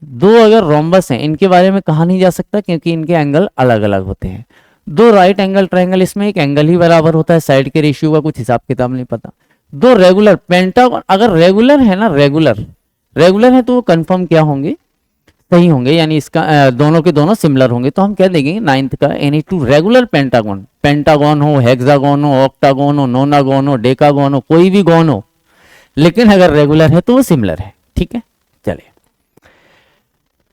दो अगर रोम्बस हैं इनके बारे में कहा नहीं जा सकता क्योंकि इनके एंगल अलग अलग होते हैं। दो राइट एंगल ट्रायंगल, इसमें एक एंगल ही बराबर होता है, साइड के रेशियो का कुछ हिसाब किताब नहीं पता। दो रेगुलर पेंटागन, अगर रेगुलर है ना, रेगुलर है तो वो कंफर्म क्या होंगे, सही होंगे, यानी इसका दोनों के दोनों सिमिलर होंगे। तो हम कह देंगे 9th का, any two regular pentagon, pentagon हो, हेक्सागन हो, ऑक्टागन हो, नोनागन हो, डेकागन हो, कोई भी गॉन हो, लेकिन अगर रेगुलर है तो वो सिमिलर है। ठीक है, चलिए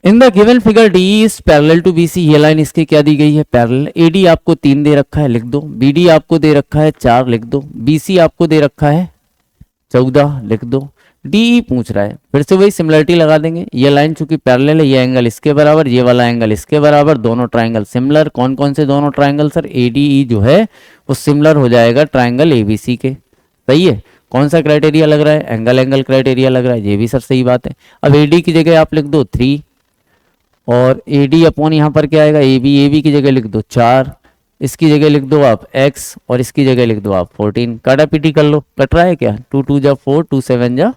in the given figure D is parallel to BC, ये लाइन इसके क्या दी गई है, पैरेलल। AD आपको 3 दे रखा है, लिख दो। BD आपको दे रखा है 4, लिख दो। BC आपको दे रखा है 14, लिख दो। DE पूछ रहा है, फिर से वही सिमिलरिटी लगा देंगे। ये लाइन चूंकि पैरेलल है, ये एंगल इसके बराबर, ये वाला एंगल इसके बराबर, दोनों ट्राइंगल सिमिलर। कौन कौन से दोनों ट्राइंगल सर, ADE जो है वो सिमिलर हो जाएगा ट्राइंगल ABC के। सही है, कौन सा क्राइटेरिया लग रहा है, एंगल क्राइटेरिया लग रहा है, ये भी सर सही बात है। अब AD की जगह आप लिख दो 3 और AD अपॉन यहाँ पर क्या आएगा, AB की जगह लिख दो 4, इसकी जगह लिख दो आप x और इसकी जगह लिख दो आप 14। काटा पीटी कर लो, कट रहा है क्या, 2 2 जा 4, 2 7 जा,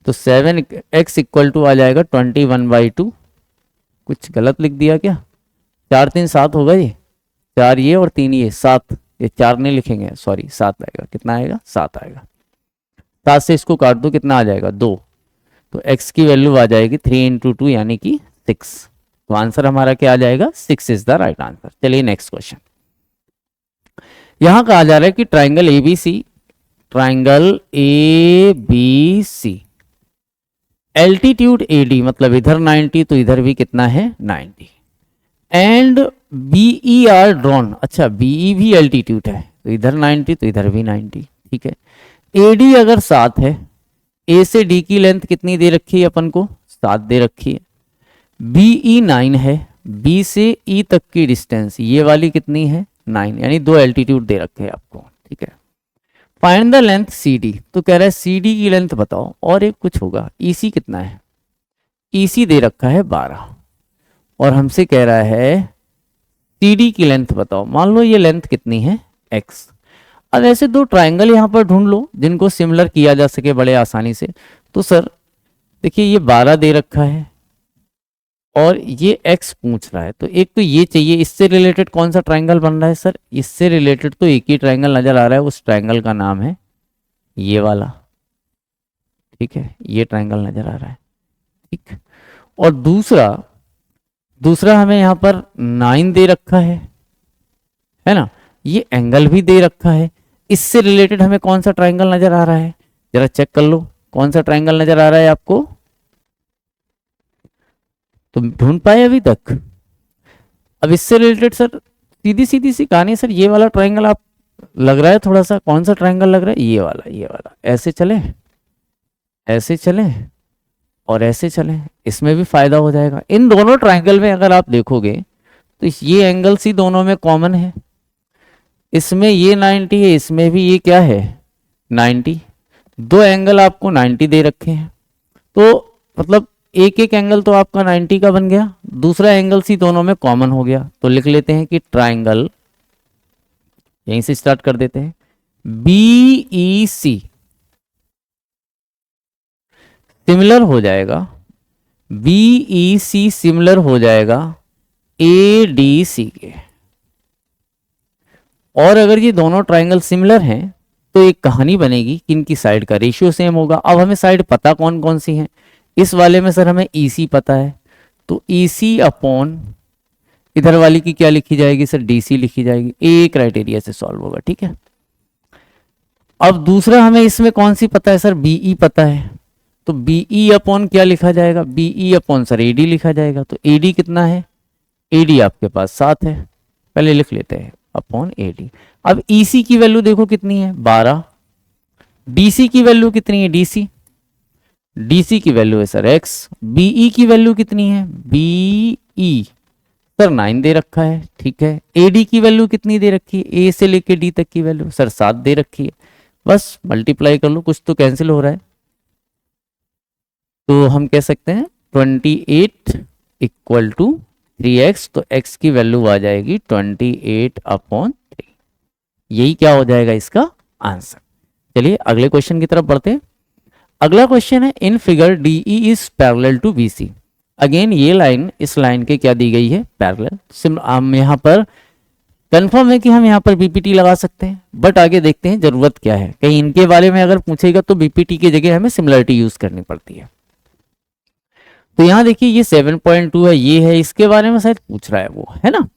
तो 7x इक्वल टू आ जाएगा 21/2। कुछ गलत लिख दिया क्या, 4 3 7 होगा ये, 4 ये और 3 ये, 7, ये 4 नहीं लिखेंगे, सॉरी 7 आएगा। कितना आएगा, 7 आएगा। 7 से इसको काट दो, कितना आ जाएगा 2, तो x की वैल्यू आ जाएगी 3 × 2 यानी कि 6। तो आंसर हमारा क्या आ जाएगा, 6 इज द राइट आंसर। चलिए नेक्स्ट क्वेश्चन। यहां कहा जा रहा है कि ट्राइंगल ABC एल्टीट्यूड AD मतलब इधर 90 तो इधर भी कितना है 90, एंड BE आर ड्रॉन। अच्छा BE भी एल्टीट्यूड है, तो इधर 90 तो इधर भी 90, ठीक है। AD अगर 7 है, A से D की लेंथ कितनी दे रखी है अपन को, 7 दे रखी है। BE 9 है, B से E तक की डिस्टेंस ये वाली कितनी है 9, यानी 2 एल्टीट्यूड दे रखे हैं आपको, ठीक है। फाइंड द लेंथ CD, तो कह रहा है CD की लेंथ बताओ, और एक कुछ होगा EC कितना है, EC दे रखा है 12, और हमसे कह रहा है CD की लेंथ बताओ। मान लो ये लेंथ कितनी है x। अब ऐसे दो ट्राइंगल यहाँ पर ढूंढ लो जिनको सिमिलर किया जा सके बड़े आसानी से। तो सर देखिए ये 12 दे रखा है और ये x पूछ रहा है, तो एक तो ये चाहिए। इससे रिलेटेड कौन सा ट्राइंगल बन रहा है सर, इससे रिलेटेड तो एक ही ट्राइंगल नजर आ रहा है, उस ट्राइंगल का नाम है ये वाला, ठीक है। ये ट्राइंगल नजर आ रहा है, ठीक। और दूसरा हमें यहाँ पर 9 दे रखा है ना, ये एंगल भी दे रखा है। इससे रिलेटेड हमें कौन सा ट्राइंगल नजर आ रहा है, जरा चेक कर लो कौन सा ट्राइंगल नजर आ रहा है आपको, तो ढूंढ पाए अभी तक। अब इससे रिलेटेड सर सीधी सी कहानी सर, ये वाला ट्राइंगल आप लग रहा है थोड़ा सा, कौन सा ट्राइंगल लग रहा है, ये वाला। ऐसे चले और ऐसे चलें, इसमें भी फायदा हो जाएगा। इन दोनों ट्राइंगल में अगर आप देखोगे तो ये एंगल सी दोनों में कॉमन है, इसमें ये 90 है, इसमें भी ये क्या है 90। दो एंगल आपको 90 दे रखे हैं, तो मतलब एक एंगल तो आपका 90 का बन गया, दूसरा एंगल सी दोनों में कॉमन हो गया। तो लिख लेते हैं कि ट्राइंगल, यहीं से स्टार्ट कर देते हैं, BEC सिमिलर हो जाएगा, BEC सिमिलर हो जाएगा ADC के। और अगर ये दोनों ट्राइंगल सिमिलर हैं तो एक कहानी बनेगी कि इनकी साइड का रेशियो सेम होगा। अब हमें साइड पता कौन कौन सी हैं, इस वाले में सर हमें EC पता है, तो EC अपॉन इधर वाली की क्या लिखी जाएगी सर, DC लिखी जाएगी। ए क्राइटेरिया से सॉल्व होगा, ठीक है। अब दूसरा हमें इसमें कौन सी पता है सर, BE पता है, तो BE अपॉन क्या लिखा जाएगा, BE अपॉन सर AD लिखा जाएगा। तो AD कितना है, AD आपके पास 7 है, पहले लिख लेते हैं अपॉन AD। अब EC की वैल्यू देखो कितनी है 12, DC की वैल्यू कितनी है DC की वैल्यू है सर x, BE की वैल्यू कितनी है BE सर 9 दे रखा है, ठीक है। AD की वैल्यू कितनी दे रखी है, A से लेके D तक की वैल्यू सर 7 दे रखी है। बस मल्टीप्लाई कर लो, कुछ तो कैंसिल हो रहा है, तो हम कह सकते हैं 28 इक्वल टू 3x, तो x की वैल्यू आ जाएगी 28/3। यही क्या हो जाएगा इसका आंसर। चलिए अगले क्वेश्चन की तरफ बढ़ते हैं। अगला क्वेश्चन है, in figure DE is parallel to BC। Again ये लाइन इस लाइन के क्या दी गई है, पैरेलल। हम यहाँ पर कंफर्म है कि हम यहाँ पर BPT लगा सकते हैं, बट आगे देखते हैं जरूरत क्या है, कहीं इनके बारे में अगर पूछेगा तो BPT की जगह हमें सिमिलरिटी यूज करनी पड़ती है। तो यहाँ देखिए ये 7.2 है, ये है, इसके बारे में शायद पूछ रहा है वो, है ना।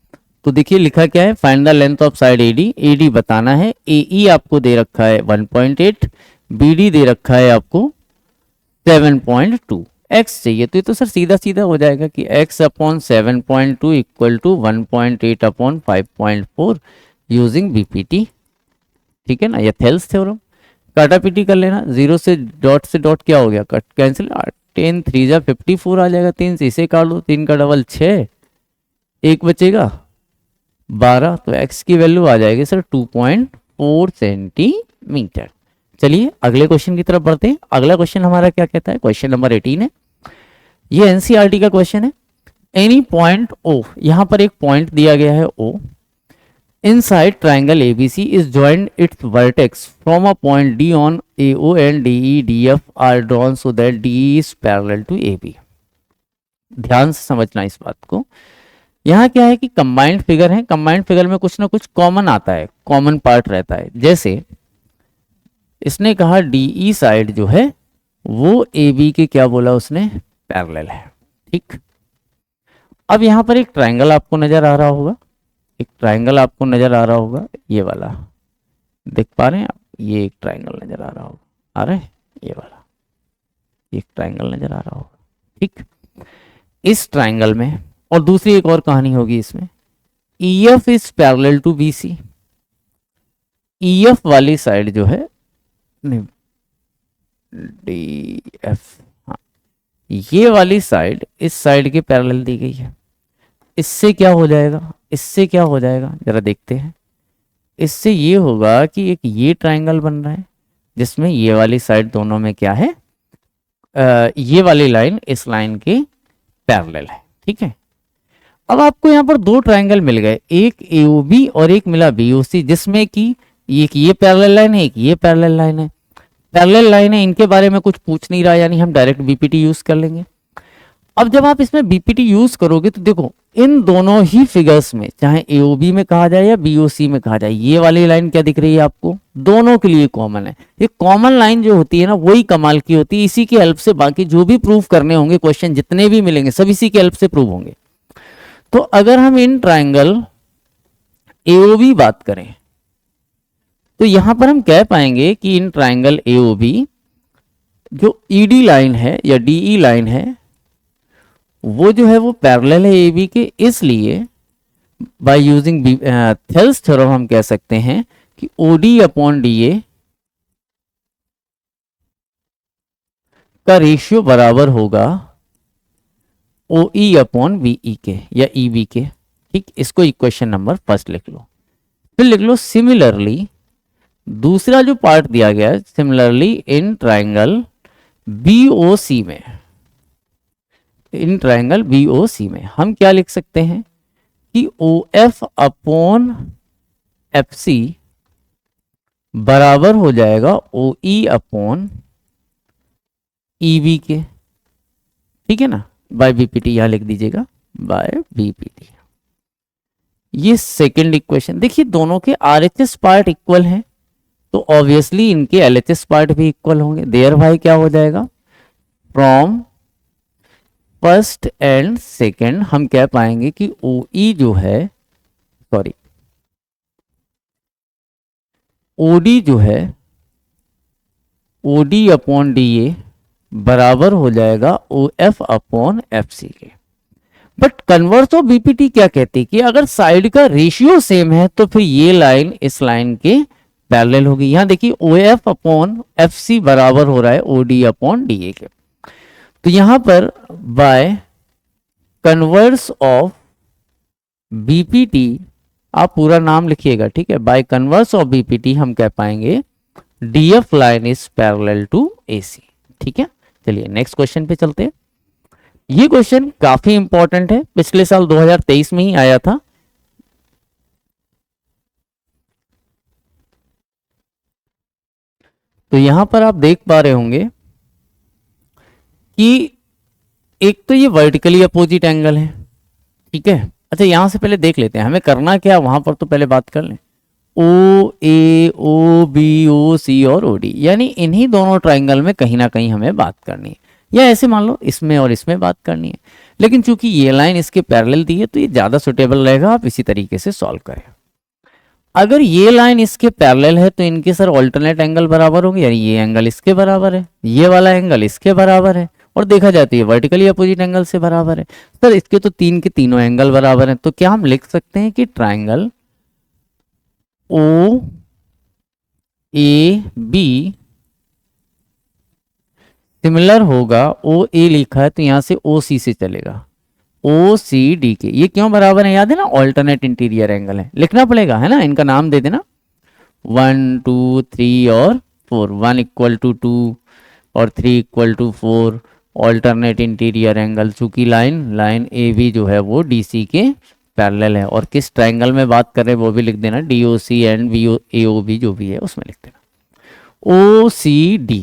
तो देखिए लिखा क्या है, find the length of side AD बताना है। AE आपको दे रखा है 1.8, BD दे रखा है आपको 7.2, x चाहिए, तो ये तो सर सीधा हो जाएगा कि x upon 7.2 equal to 1.8 upon 5.4 using BPT, ठीक है ना, या थेल्स थ्योरम। काटा पीटी कर लेना, 0 से डॉट क्या हो गया, कट कैंसिल, 10 3 जा 54 आ जाएगा, 3 से इसे काट लो, 3 का डबल 6, एक बचेगा 12, तो x की वैल्यू आ जाएगी सर 2.4 सेंटीमीटर। चलिए अगले क्वेश्चन की तरफ बढ़ते हैं। अगला क्वेश्चन हमारा क्या कहता है, क्वेश्चन नंबर 18 है, ये NCERT का क्वेश्चन है। एनी पॉइंट O, यहां पर एक पॉइंट दिया गया है O, Inside triangle ABC is joined its vertex from a point D on AO and DE DF are drawn so that DE is parallel to AB. ध्यान से समझना इस बात को। यहाँ क्या है कि कंबाइंड फिगर है, कंबाइंड फिगर में कुछ ना कुछ कॉमन आता है, कॉमन पार्ट रहता है। जैसे इसने कहा DE साइड जो है वो AB के क्या बोला उसने, पैरेलल है। ठीक, अब यहाँ पर एक ट्राइंगल आपको नजर आ रहा होगा, एक ट्राइंगल आपको नजर आ रहा होगा, ये वाला देख पा रहे हैं आप, ये एक ट्राइंगल नजर आ रहा होगा, आ रहा है ये वाला, एक ट्राइंगल नजर आ रहा होगा। ठीक, इस ट्राइंगल में और दूसरी एक और कहानी होगी इसमें, EF is parallel to BC। EF वाली साइड जो है DF, हाँ, ये वाली साइड इस साइड के पैरेलल दी गई है। इससे क्या हो जाएगा, इससे क्या हो जाएगा जरा देखते हैं। इससे ये होगा कि एक ये ट्राइंगल बन रहा है जिसमें ये वाली साइड दोनों में क्या है, ये वाली लाइन इस लाइन के पैरेलल है। ठीक है, अब आपको यहाँ पर दो ट्राइंगल मिल गए, एक AOB और एक मिला BOC, जिसमें कि एक ये पैरेलल लाइन है, एक ये पैरेलल लाइन है। पैरेलल लाइन है, इनके बारे में कुछ पूछ नहीं रहा, यानी हम डायरेक्ट BPT यूज कर लेंगे। अब जब आप इसमें BPT यूज करोगे तो देखो इन दोनों ही फिगर्स में, चाहे AOB में कहा जाए या BOC में कहा जाए, ये वाली लाइन क्या दिख रही है आपको, दोनों के लिए कॉमन है। ये कॉमन लाइन जो होती है ना वही कमाल की होती है, इसी की हेल्प से बाकी जो भी प्रूव करने होंगे क्वेश्चन जितने भी मिलेंगे सब इसी की हेल्प से प्रूव होंगे। तो अगर हम इन ट्राइंगल AOB बात करें तो यहां पर हम कह पाएंगे कि इन ट्राइंगल AOB जो ED लाइन है या DE लाइन है वो जो है वो पैरेलल है AB के, इसलिए बाय यूजिंग थेल्स थ्योरम हम कह सकते हैं कि OD अपॉन DA का रेशियो बराबर होगा OE अपॉन BE के या EB के। ठीक, इसको इक्वेशन नंबर फर्स्ट लिख लो, फिर लिख लो सिमिलरली दूसरा जो पार्ट दिया गया है, सिमिलरली इन ट्राइंगल BOC में, इन ट्राइंगल BOC में हम क्या लिख सकते हैं कि OF अपॉन FC बराबर हो जाएगा OE अपॉन EB के। ठीक है ना, बाय BPT यहां लिख दीजिएगा, बाय BPT। ये सेकंड इक्वेशन, देखिए दोनों के RHS पार्ट इक्वल हैं तो ऑब्वियसली इनके LHS पार्ट भी इक्वल होंगे। देयर भाई क्या हो जाएगा, फ्रॉम फर्स्ट एंड सेकंड हम कह पाएंगे कि OE जो है, सॉरी OD जो है, OD अपॉन DA बराबर हो जाएगा OF अपॉन FC के। बट कन्वर्स ऑफ BPT क्या कहती है कि अगर साइड का रेशियो सेम है तो फिर ये लाइन इस लाइन के पैरेलल होगी। यहां देखिए OF अपॉन FC बराबर हो रहा है OD अपॉन DA के, तो यहां पर बाय कन्वर्स ऑफ BPT आप पूरा नाम लिखिएगा। ठीक है, बाय कन्वर्स ऑफ BPT हम कह पाएंगे DF line is parallel to AC। ठीक है, चलिए नेक्स्ट क्वेश्चन पे चलते हैं। ये क्वेश्चन काफी इंपॉर्टेंट है, पिछले साल 2023 में ही आया था। तो यहां पर आप देख पा रहे होंगे कि एक तो ये वर्टिकली अपोजिट एंगल है। ठीक है, अच्छा यहां से पहले देख लेते हैं हमें करना क्या, वहां पर तो पहले बात कर लें। OA, OB, OC और OD, यानी इन्हीं दोनों ट्राइंगल में कहीं ना कहीं हमें बात करनी है, या ऐसे मान लो इसमें और इसमें बात करनी है। लेकिन चूंकि ये लाइन इसके पैरेलल दी है तो ये ज्यादा सुटेबल रहेगा, आप इसी तरीके से सॉल्व करें। अगर ये लाइन इसके पैरेलल है तो इनके सर ऑल्टरनेट एंगल बराबर होंगे, यानी ये एंगल इसके बराबर है, ये वाला एंगल इसके बराबर है, और देखा जाए तो ये वर्टिकली अपोजिट एंगल से बराबर है। सर इसके तो तीन के तीनों एंगल बराबर हैं, तो क्या हम लिख सकते हैं कि ट्राइंगल OAB सिमिलर होगा, OA लिखा है तो यहां से OC से चलेगा OCD के। ये क्यों बराबर है, याद है ना, ऑल्टरनेट इंटीरियर एंगल है, लिखना पड़ेगा है ना, इनका नाम दे देना 1 2 3 और 4, 1 इक्वल टू 2 और 3 equal to 4, alternate interior angle. चूंकि लाइन AB जो है वो DC के पैरेलल है, और किस ट्राइंगल में बात कर रहे हैं वो भी लिख देना, DOC एंड AOB जो भी है उसमें लिख देना, OCD।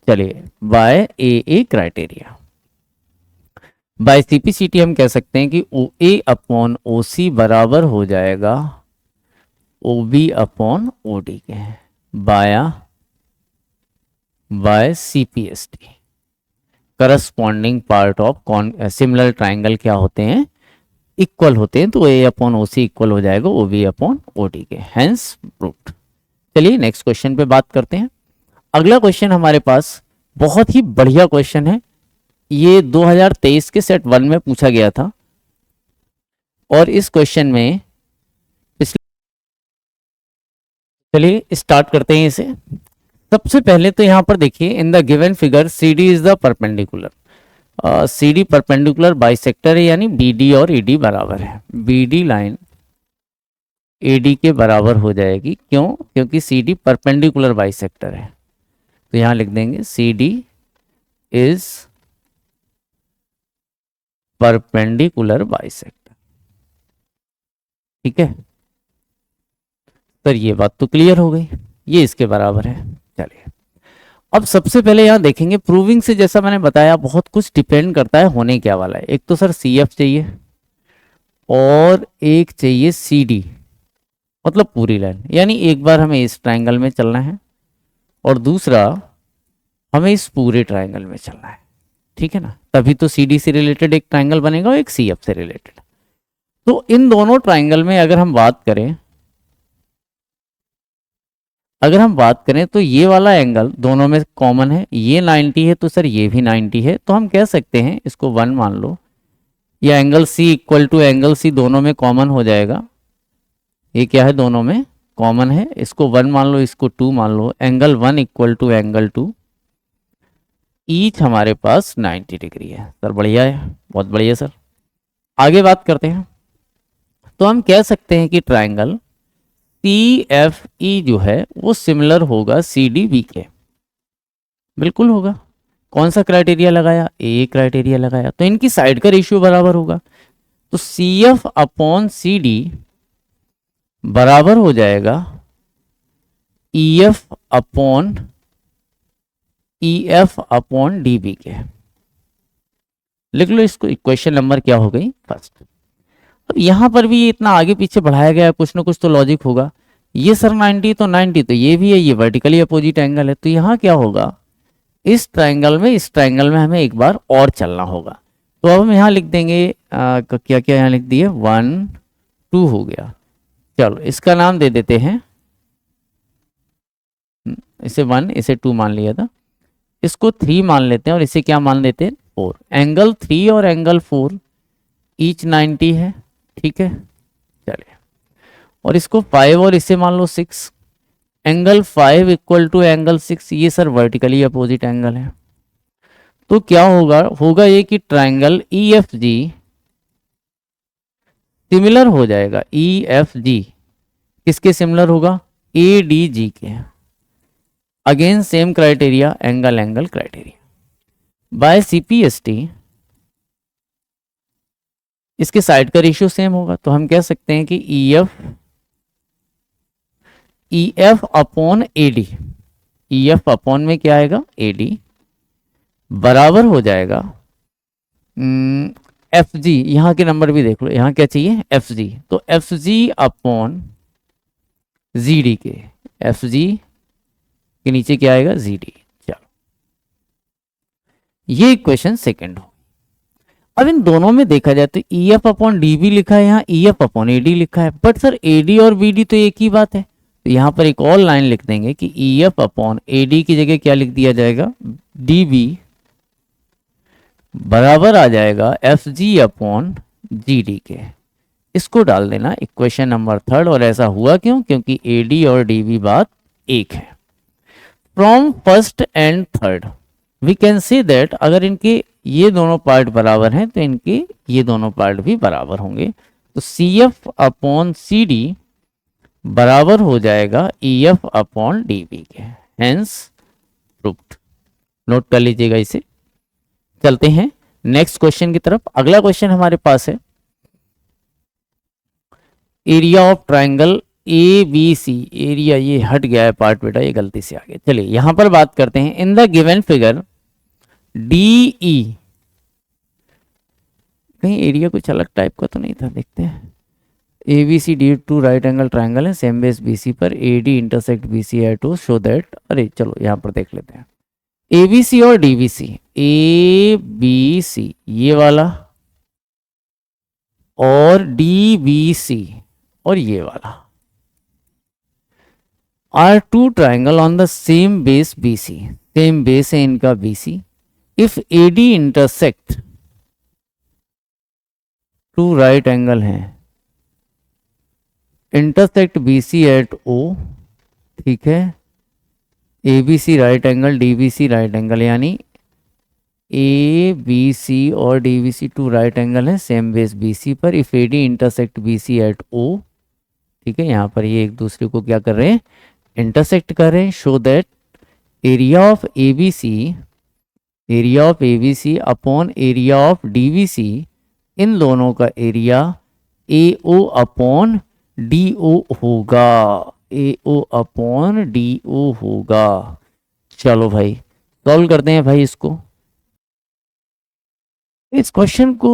चलिए, by AA criteria, by CPCT हम कह सकते हैं कि OA अपॉन OC बराबर हो जाएगा OB अपॉन OD के, by CPST। Corresponding part of similar triangle क्या होते हैं, इक्वल होते हैं, तो A अपॉन OC इक्वल हो जाएगा OB अपॉन OD के, हेंस प्रूव्ड। चलिए नेक्स्ट क्वेश्चन पे बात करते हैं। अगला क्वेश्चन हमारे पास बहुत ही बढ़िया क्वेश्चन है, ये 2023 के सेट 1 में पूछा गया था, और इस क्वेश्चन में चलिए स्टार्ट करते हैं इसे। सबसे पहले तो यहां पर देखिए, इन the given figure CD is the perpendicular, CD perpendicular bisector है, यानी BD और ED बराबर है, BD लाइन AD के बराबर हो जाएगी, क्यों, क्योंकि CD परपेंडिकुलर बाइसेक्टर है, तो यहां लिख देंगे CD इज परपेंडिकुलर बाइसेक्टर। ठीक है सर, ये बात तो क्लियर हो गई, ये इसके बराबर है। चलिए अब सबसे पहले यहां देखेंगे, प्रूविंग से जैसा मैंने बताया बहुत कुछ डिपेंड करता है, होने क्या वाला है। एक तो सर CF चाहिए, और एक चाहिए CD, मतलब पूरी लाइन, यानी एक बार हमें इस ट्राइंगल में चलना है, और दूसरा हमें इस पूरे ट्राइंगल में चलना है। ठीक है ना, तभी तो CD से रिलेटेड एक ट्राइंगल बनेगा और एक CF से रिलेटेड। तो इन दोनों ट्राइंगल में अगर हम बात करें, तो ये वाला एंगल दोनों में कॉमन है, ये 90 है, तो सर ये भी 90 है, तो हम कह सकते हैं इसको 1 मान लो, या angle C equal to angle C दोनों में कॉमन हो जाएगा, ये क्या है दोनों में कॉमन है, इसको 1 मान लो, इसको 2 मान लो, angle 1 equal to angle 2, each हमारे पास 90 डिग्री है। सर बढ़िया है, बहुत बढ़िया सर। आगे बात करते हैं, तो हम कह सकते हैं कि ट्राइंगल CFE जो है वो सिमिलर होगा CDB के, बिल्कुल होगा। कौन सा क्राइटेरिया लगाया, A क्राइटेरिया लगाया, तो इनकी साइड का रेशियो बराबर होगा, तो CF अपॉन CD बराबर हो जाएगा EF अपॉन DB के। लिख लो इसको, इक्वेशन नंबर क्या हो गई, फर्स्ट। अब यहां पर भी ये इतना आगे पीछे बढ़ाया गया है, कुछ ना कुछ तो लॉजिक होगा। ये सर 90 तो 90 तो ये भी है, ये वर्टिकली अपोजिट एंगल है, तो यहाँ क्या होगा, इस ट्राइंगल में हमें एक बार और चलना होगा। तो अब हम यहाँ लिख देंगे क्या क्या यहाँ लिख दिए, 1 2 हो गया। चलो इसका नाम दे देते हैं, इसे 1 इसे 2 मान लिया था, इसको 3 मान लेते हैं, और इसे क्या मान लेते हैं 4। एंगल 3 और एंगल 4 ईच 90 है। ठीक है चलिए, और इसको 5 और इसे मान लो 6, एंगल 5 इक्वल टू एंगल 6, ये सर वर्टिकली अपोजिट एंगल है। तो क्या होगा ये कि ट्राइंगल EFG सिमिलर हो जाएगा, EFG किसके सिमिलर होगा, ADG के। Again same criteria, angle criteria, by CPST इसके साइड का रेशियो सेम होगा, तो हम कह सकते हैं कि EF upon AD, EF upon में क्या आएगा AD बराबर हो जाएगा FG, यहाँ के नंबर भी देख लो, यहाँ क्या चाहिए FG, तो FG अपॉन ZD के, FG के नीचे क्या आएगा ZD। चलो ये इक्वेशन सेकंड हो। अब इन दोनों में देखा जाए तो EF अपॉन DB लिखा है, यहाँ EF अपॉन AD लिखा है, बट सर AD और BD तो एक ही बात है, तो यहाँ पर एक और लाइन लिख देंगे कि EF अपॉन AD की जगह क्या लिख दिया जाएगा, DB बराबर आ जाएगा FG अपॉन GD के। इसको डाल देना इक्वेशन नंबर 3, और ऐसा हुआ क्यों, क्योंकि AD और DB बात एक है। From first and third we can say that, अगर इनके ये दोनों पार्ट बराबर हैं तो इनके ये दोनों पार्ट भी बराबर होंगे, तो CF अपॉन CD बराबर हो जाएगा EF अपॉन DB के, हेंस प्रूव्ड। नोट कर लीजिएगा इसे। चलते हैं नेक्स्ट क्वेश्चन की तरफ। अगला क्वेश्चन हमारे पास है, area of triangle A B C, area ये हट गया है पार्ट बेटा, ये गलती से आ गया। चलिए यहां पर बात करते हैं। In the given figure D ई, कहीं एरिया कुछ अलग टाइप का तो नहीं था, देखते हैं। A B C D two right angle triangle है, सेम बेस बी सी पर A D intersect B C है टू शो दैट, अरे चलो यहाँ पर देख लेते हैं। ए बी सी और D B C, A B C ये वाला और डी बी सी और ये वाला are two triangle on the same base B C, same base है इनका B C. If A D intersect two right angle है, intersect B C at O, ठीक है। A B C right angle, D B C right angle, यानी ए बी सी और D B C two right angle है सेम बेस बी सी पर। If A D intersect B C at O, ठीक है। यहाँ पर ये एक दूसरे को क्या कर रहे हैं, इंटरसेक्ट कर रहे हैं। Show that area of A B C, area of A B C upon area of D B C, इन दोनों का area A O upon D O होगा, A O upon D O होगा। चलो भाई सॉल्व करते हैं भाई इसको। इस क्वेश्चन को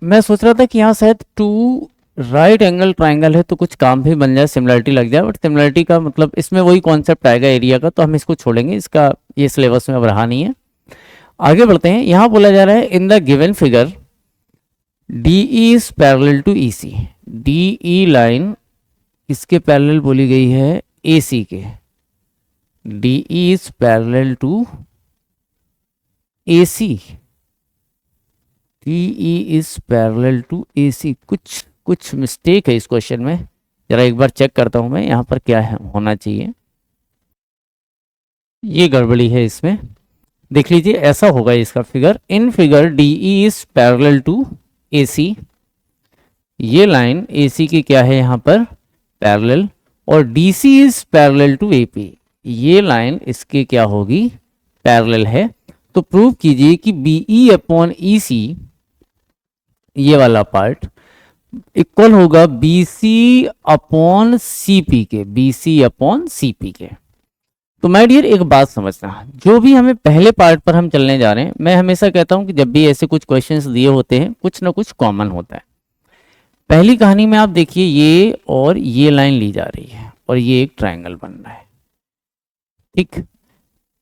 मैं सोच रहा था कि यहाँ शायद टू राइट एंगल ट्राइंगल है तो कुछ काम भी बन जाए, सिमिलरिटी लग जाए, बट सिमिलरिटी का मतलब इसमें वही कॉन्सेप्ट आएगा एरिया का, तो हम इसको छोड़ेंगे, इसका ये सिलेबस में अब रहा नहीं है। आगे बढ़ते हैं। यहाँ बोला जा रहा है in the given figure D E is parallel to E C, D E line इसके पैरेलल बोली गई है ए सी के, D E is parallel to A C, D E is parallel to A C. कुछ मिस्टेक है इस क्वेश्चन में, जरा एक बार चेक करता हूं मैं यहाँ पर क्या है होना चाहिए। ये गड़बड़ी है इसमें, देख लीजिए ऐसा होगा इसका figure. In figure D E is parallel to A C, ये लाइन ए सी की क्या है यहाँ पर पैरेलल, और D C is parallel to A P, ये लाइन इसके क्या होगी पैरेलल है। तो प्रूव कीजिए कि बी ई अपॉन ई सी, ये वाला पार्ट इक्वल होगा B C upon C P के, B C upon C P के। तो माय डियर एक बात समझना, जो भी हमें पहले पार्ट पर हम चलने जा रहे हैं, मैं हमेशा कहता हूं कि जब भी ऐसे कुछ क्वेश्चंस दिए होते हैं कुछ ना कुछ कॉमन होता है। पहली कहानी में आप देखिए ये और ये लाइन ली जा रही है और ये एक ट्राइंगल बन रहा है, ठीक।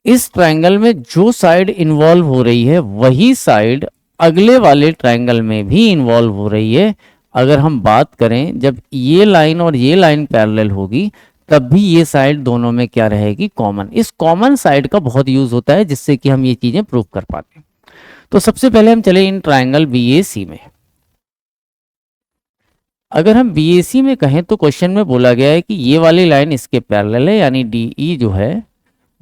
इस ट्राइंगल में जो साइड इन्वॉल्व हो रही है वही साइड अगले वाले ट्राइंगल में भी इन्वॉल्व हो रही है। अगर हम बात करें जब ये लाइन और ये लाइन पैरेलल होगी तब भी ये साइड दोनों में क्या रहेगी कॉमन। इस कॉमन साइड का बहुत यूज होता है जिससे कि हम ये चीजें प्रूव कर पाते हैं। तो सबसे पहले हम चले इन ट्राइंगल BAC में। अगर हम BAC में कहें तो क्वेश्चन में बोला गया है कि ये वाली लाइन इसके पैरेलल है, यानी DE जो है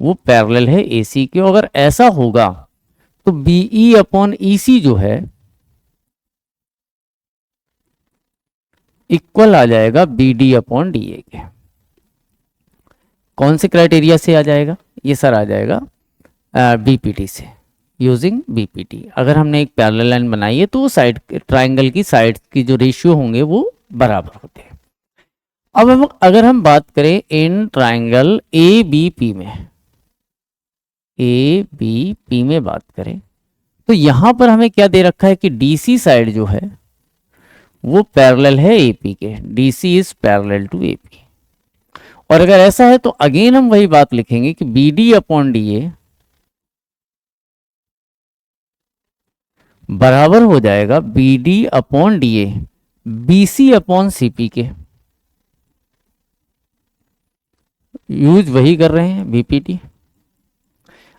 वो पैरेलल है AC के। अगर ऐसा होगा तो BE अपॉन EC जो है इक्वल आ जाएगा BD अपॉन DA के। कौन से क्राइटेरिया से आ जाएगा ये सर? आ जाएगा BPT से, यूजिंग BPT। अगर हमने एक पैरेलल लाइन बनाई है तो साइड ट्राइंगल की साइड की जो रेशियो होंगे वो बराबर होते हैं। अब अगर हम बात करें इन ट्राइंगल ABP में, ABP में बात करें तो यहां पर हमें क्या दे रखा है कि DC साइड जो है वो पैरेलल है AP के, DC is parallel to AP। और अगर ऐसा है तो अगेन हम वही बात लिखेंगे कि BD अपॉन DA बराबर हो जाएगा BD upon DA BC upon CP के। यूज वही कर रहे हैं BPT।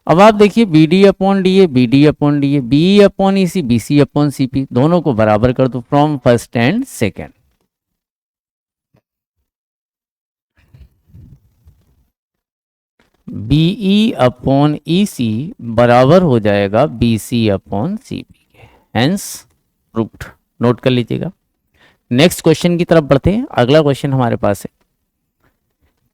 अब आप देखिए BD upon DA, BD upon DA, BE upon EC, BC upon CP, दोनों को बराबर कर दो from first and second. BE upon EC बराबर हो जाएगा BC अपॉन CP के। Hence proved. नोट कर लीजिएगा। नेक्स्ट क्वेश्चन की तरफ बढ़ते हैं। अगला क्वेश्चन हमारे पास है,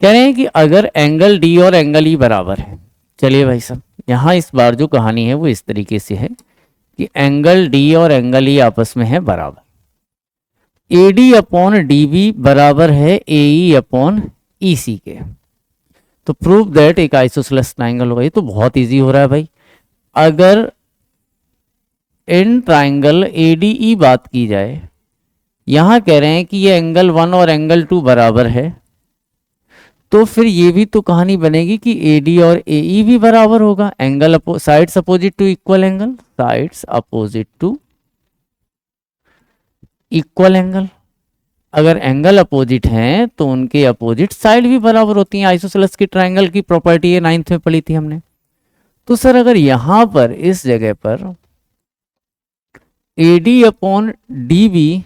कह रहे हैं कि अगर एंगल D और एंगल E बराबर है। चलिए भाई साहब, यहाँ इस बार जो कहानी है वो इस तरीके से है कि एंगल D और एंगल E आपस में है बराबर। AD अपॉन DB बराबर है AE अपॉन EC के। तो प्रूव दैट एक आइसोसेलेस ट्राइंगल होगा। ये तो बहुत इजी हो रहा है भाई। अगर इन ट्राइंगल ADE बात की जाए, यहां कह रहे हैं कि ये एंगल 1 और एंगल 2 बराबर है, तो फिर ये भी तो कहानी बनेगी कि AD और AE भी बराबर होगा। Angle sides opposite to equal angle, sides opposite to equal angle. अगर एंगल अपोजिट हैं तो उनके अपोजिट साइड भी बराबर होती हैं। आइसोसेलेस की ट्राइंगल की प्रॉपर्टी है, 9th में पढ़ी थी हमने। तो सर अगर यहां पर इस जगह पर AD अपॉन DB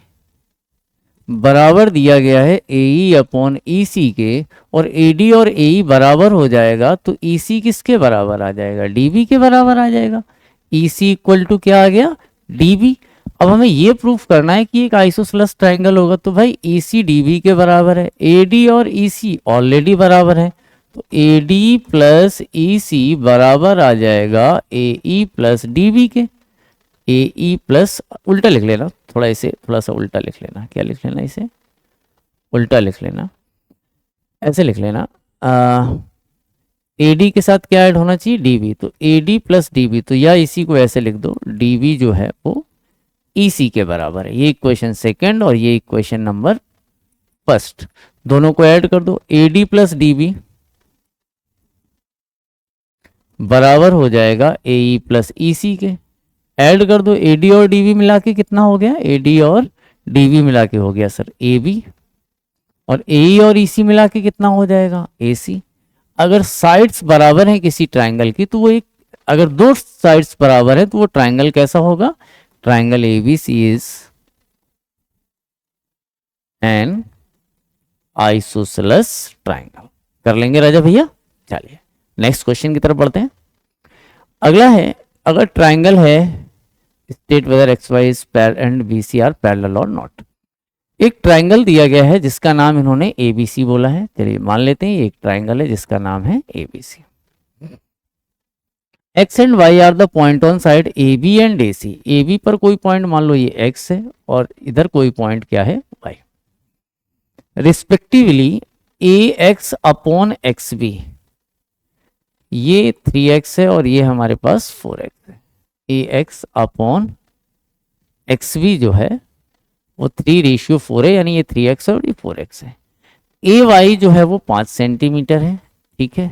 बराबर दिया गया है AE अपॉन EC के, और AD और AE बराबर हो जाएगा तो EC किसके बराबर आ जाएगा? DB के बराबर आ जाएगा। EC इक्वल टू क्या आ गया? DB। अब हमें ये प्रूफ करना है कि एक आइसोसेलेस ट्राइंगल होगा, तो भाई EC DB के बराबर है। AD और EC ऑलरेडी बराबर है, तो AD प्लस EC बराबर आ जाएगा AE प्लस DB के। AE प्लस, उल्टा लिख लेना, थोड़ा इसे थोड़ा सा उल्टा लिख लेना। क्या लिख लेना? इसे उल्टा लिख लेना, ऐसे लिख लेना। AD के साथ क्या ऐड होना चाहिए? DB। तो AD प्लस DB, तो या इसी को ऐसे लिख दो, DB जो है वो EC के बराबर है। ये इक्वेशन सेकंड और ये इक्वेशन नंबर फर्स्ट, दोनों को ऐड कर दो। AD प्लस DB बराबर हो जाएगा AE प्लस EC के। ऐड कर दो, AD और DB मिला के कितना हो गया? AD और DB मिला के हो गया सर AB, और AE और EC मिला के कितना हो जाएगा? AC। अगर साइड्स बराबर हैं किसी ट्राइंगल की, तो वो एक, अगर दो साइड्स बराबर है तो वो ट्राइंगल कैसा होगा? Triangle ABC is an isosceles triangle. कर लेंगे राजा भैया। चलिए नेक्स्ट क्वेश्चन की तरफ बढ़ते हैं। अगला है, अगर ट्राइंगल है state whether XY is and BC are parallel और नॉट। एक ट्राइंगल दिया गया है जिसका नाम इन्होंने ABC बोला है। चलिए मान लेते हैं एक ट्राइंगल है जिसका नाम है ABC। X and Y are the point on side AB and AC। AB पर कोई पॉइंट मान लो ये X है, और इधर कोई पॉइंट क्या है? Y। Respectively AX upon XB, ये 3x है और ये हमारे पास 4x है। AX अपॉन XB जो है वो 3:4 है, यानी ये 3x है और ये 4x है। AY जो है वो 5 सेंटीमीटर है, ठीक है,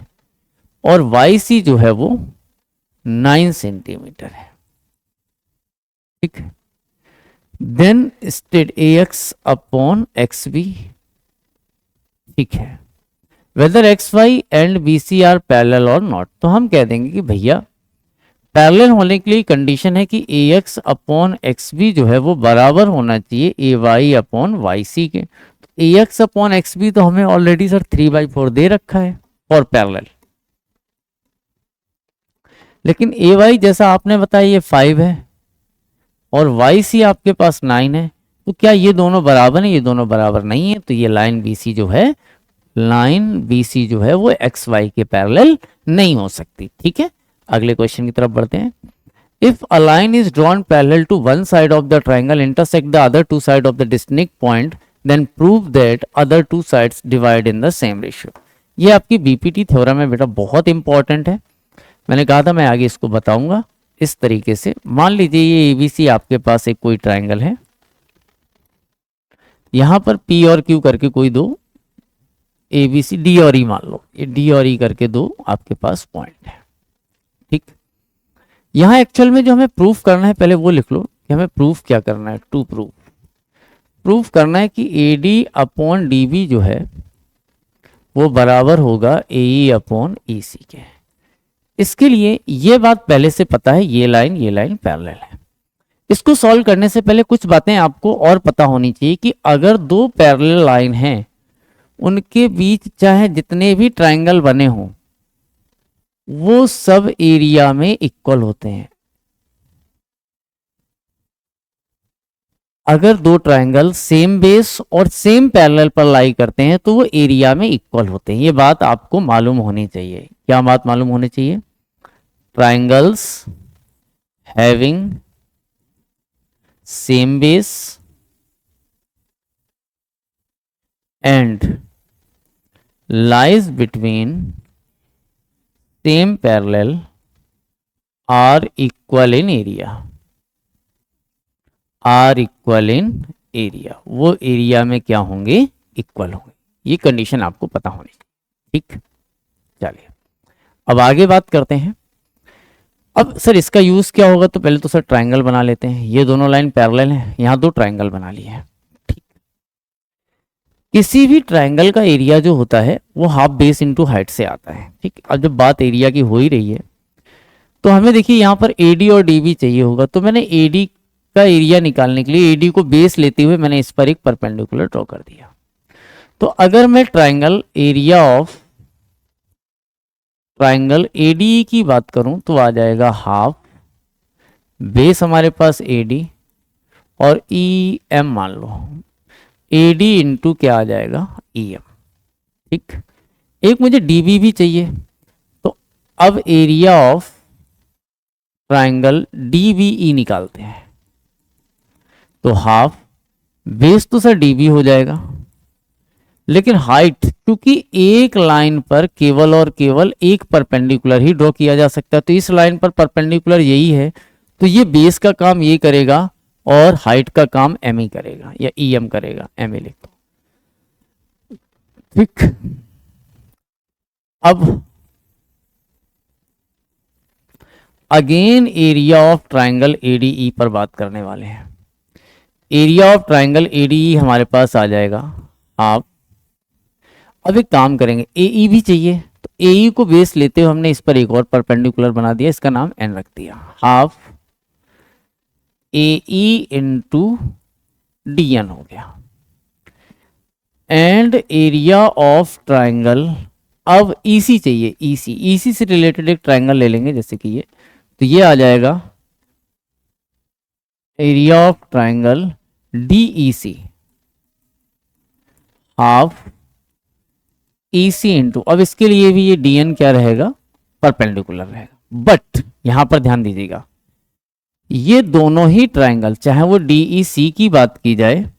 और YC जो है वो 9 सेंटीमीटर है, ठीक है। Then state AX upon XB, ठीक है, whether XY and BC are parallel और नॉट। तो हम कह देंगे कि भैया पैरेलल होने के लिए कंडीशन है कि AX अपॉन XB जो है वो बराबर होना चाहिए AY अपॉन YC के। तो AX अपॉन XB तो हमें ऑलरेडी सर 3/4 दे रखा है फॉर पैरेलल, लेकिन AY जैसा आपने बताया ये 5 है और YC आपके पास 9 है, तो क्या ये दोनों बराबर हैं? ये दोनों बराबर नहीं है, तो ये लाइन BC जो है, लाइन BC जो है वो XY के पैरेलल नहीं हो सकती, ठीक है। अगले क्वेश्चन की तरफ बढ़ते हैं। If a line is drawn parallel to one side of the triangle intersect the other two side of the distinct point, then prove that other two sides divide in the same ratio. ये आपकी BPT थ्योरम है बेटा, बहुत इंपॉर्टेंट है। मैंने कहा था मैं आगे इसको बताऊंगा। इस तरीके से मान लीजिए ये ABC आपके पास एक कोई ट्राइंगल है, यहां पर P और Q करके कोई दो ABC D और E मान लो, ये D और E करके दो आपके पास पॉइंट है, ठीक। यहां एक्चुअल में जो हमें प्रूफ करना है, पहले वो लिख लो कि हमें प्रूफ क्या करना है। टू प्रूफ करना है कि AD अपॉन DB जो है वो बराबर होगा AE अपॉन EC के। इसके लिए ये बात पहले से पता है, ये लाइन पैरेलल है। इसको सॉल्व करने से पहले कुछ बातें आपको और पता होनी चाहिए कि अगर दो पैरेलल लाइन हैं, उनके बीच चाहे जितने भी ट्राइंगल बने हों वो सब एरिया में इक्वल होते हैं। अगर दो ट्राइंगल सेम बेस और सेम पैरेलल पर लाई करते हैं तो वो एरिया में इक्वल होते हैं। ये बात आपको मालूम होनी चाहिए। क्या बात मालूम होनी चाहिए? Triangles having same base and lies between same parallel are equal in area, are equal in area, वो एरिया में क्या होंगे, इक्वल होंगे। ये कंडीशन आपको पता होनी चाहिए। ठीक, चलिए अब आगे बात करते हैं। अब सर इसका यूज क्या होगा, तो पहले तो सर ट्रायंगल बना लेते हैं। ये दोनों लाइन पैरेलल हैं, यहां दो ट्रायंगल बना लिए हैं। ठीक, किसी भी ट्रायंगल का एरिया जो होता है वो हाफ बेस इंटू हाइट से आता है। ठीक, अब जब बात एरिया की हो ही रही है तो हमें देखिए यहाँ पर एडी और डीबी चाहिए होगा, तो मैंने एडी का एरिया निकालने के लिए एडी को बेस लेते हुए मैंने इस पर एक परपेंडिकुलर ड्रॉ कर दिया। तो अगर मैं triangle area of triangle AD की बात करूं तो आ जाएगा हाफ, बेस हमारे पास एडी और ई एम मान लो, एडी इंटू क्या आ जाएगा, ई एम। ठीक, एक मुझे डीबी भी चाहिए, तो अब एरिया ऑफ ट्रायंगल डीबीई निकालते हैं। तो हाफ, बेस तो सर डीबी हो जाएगा, लेकिन हाइट, क्योंकि एक लाइन पर केवल और केवल एक परपेंडिकुलर ही ड्रॉ किया जा सकता है, तो इस लाइन पर परपेंडिकुलर यही है, तो ये बेस का काम ये करेगा और हाइट का काम एम ही करेगा या ई एम करेगा, एम ही लिख दो। ठीक, अब again area of triangle ADE पर बात करने वाले हैं। एरिया ऑफ ट्रायंगल एडीई हमारे पास आ जाएगा हाफ। अब एक काम करेंगे, एई भी चाहिए, तो एई को बेस लेते हुए हमने इस पर एक और परपेंडिकुलर बना दिया, इसका नाम एन रख दिया। हाफ एई इंटू डी एन हो गया। एंड एरिया ऑफ ट्रायंगल, अब ईसी चाहिए, ईसी, ईसी से रिलेटेड एक ट्रायंगल ले लेंगे जैसे कि ये, तो ये आ जाएगा area of triangle DEC half EC into, अब इसके लिए भी ये डीएन क्या रहेगा, परपेंडिकुलर रहेगा। बट यहां पर ध्यान दीजिएगा, ये दोनों ही ट्रायंगल, चाहे वो डीईसी की बात की जाए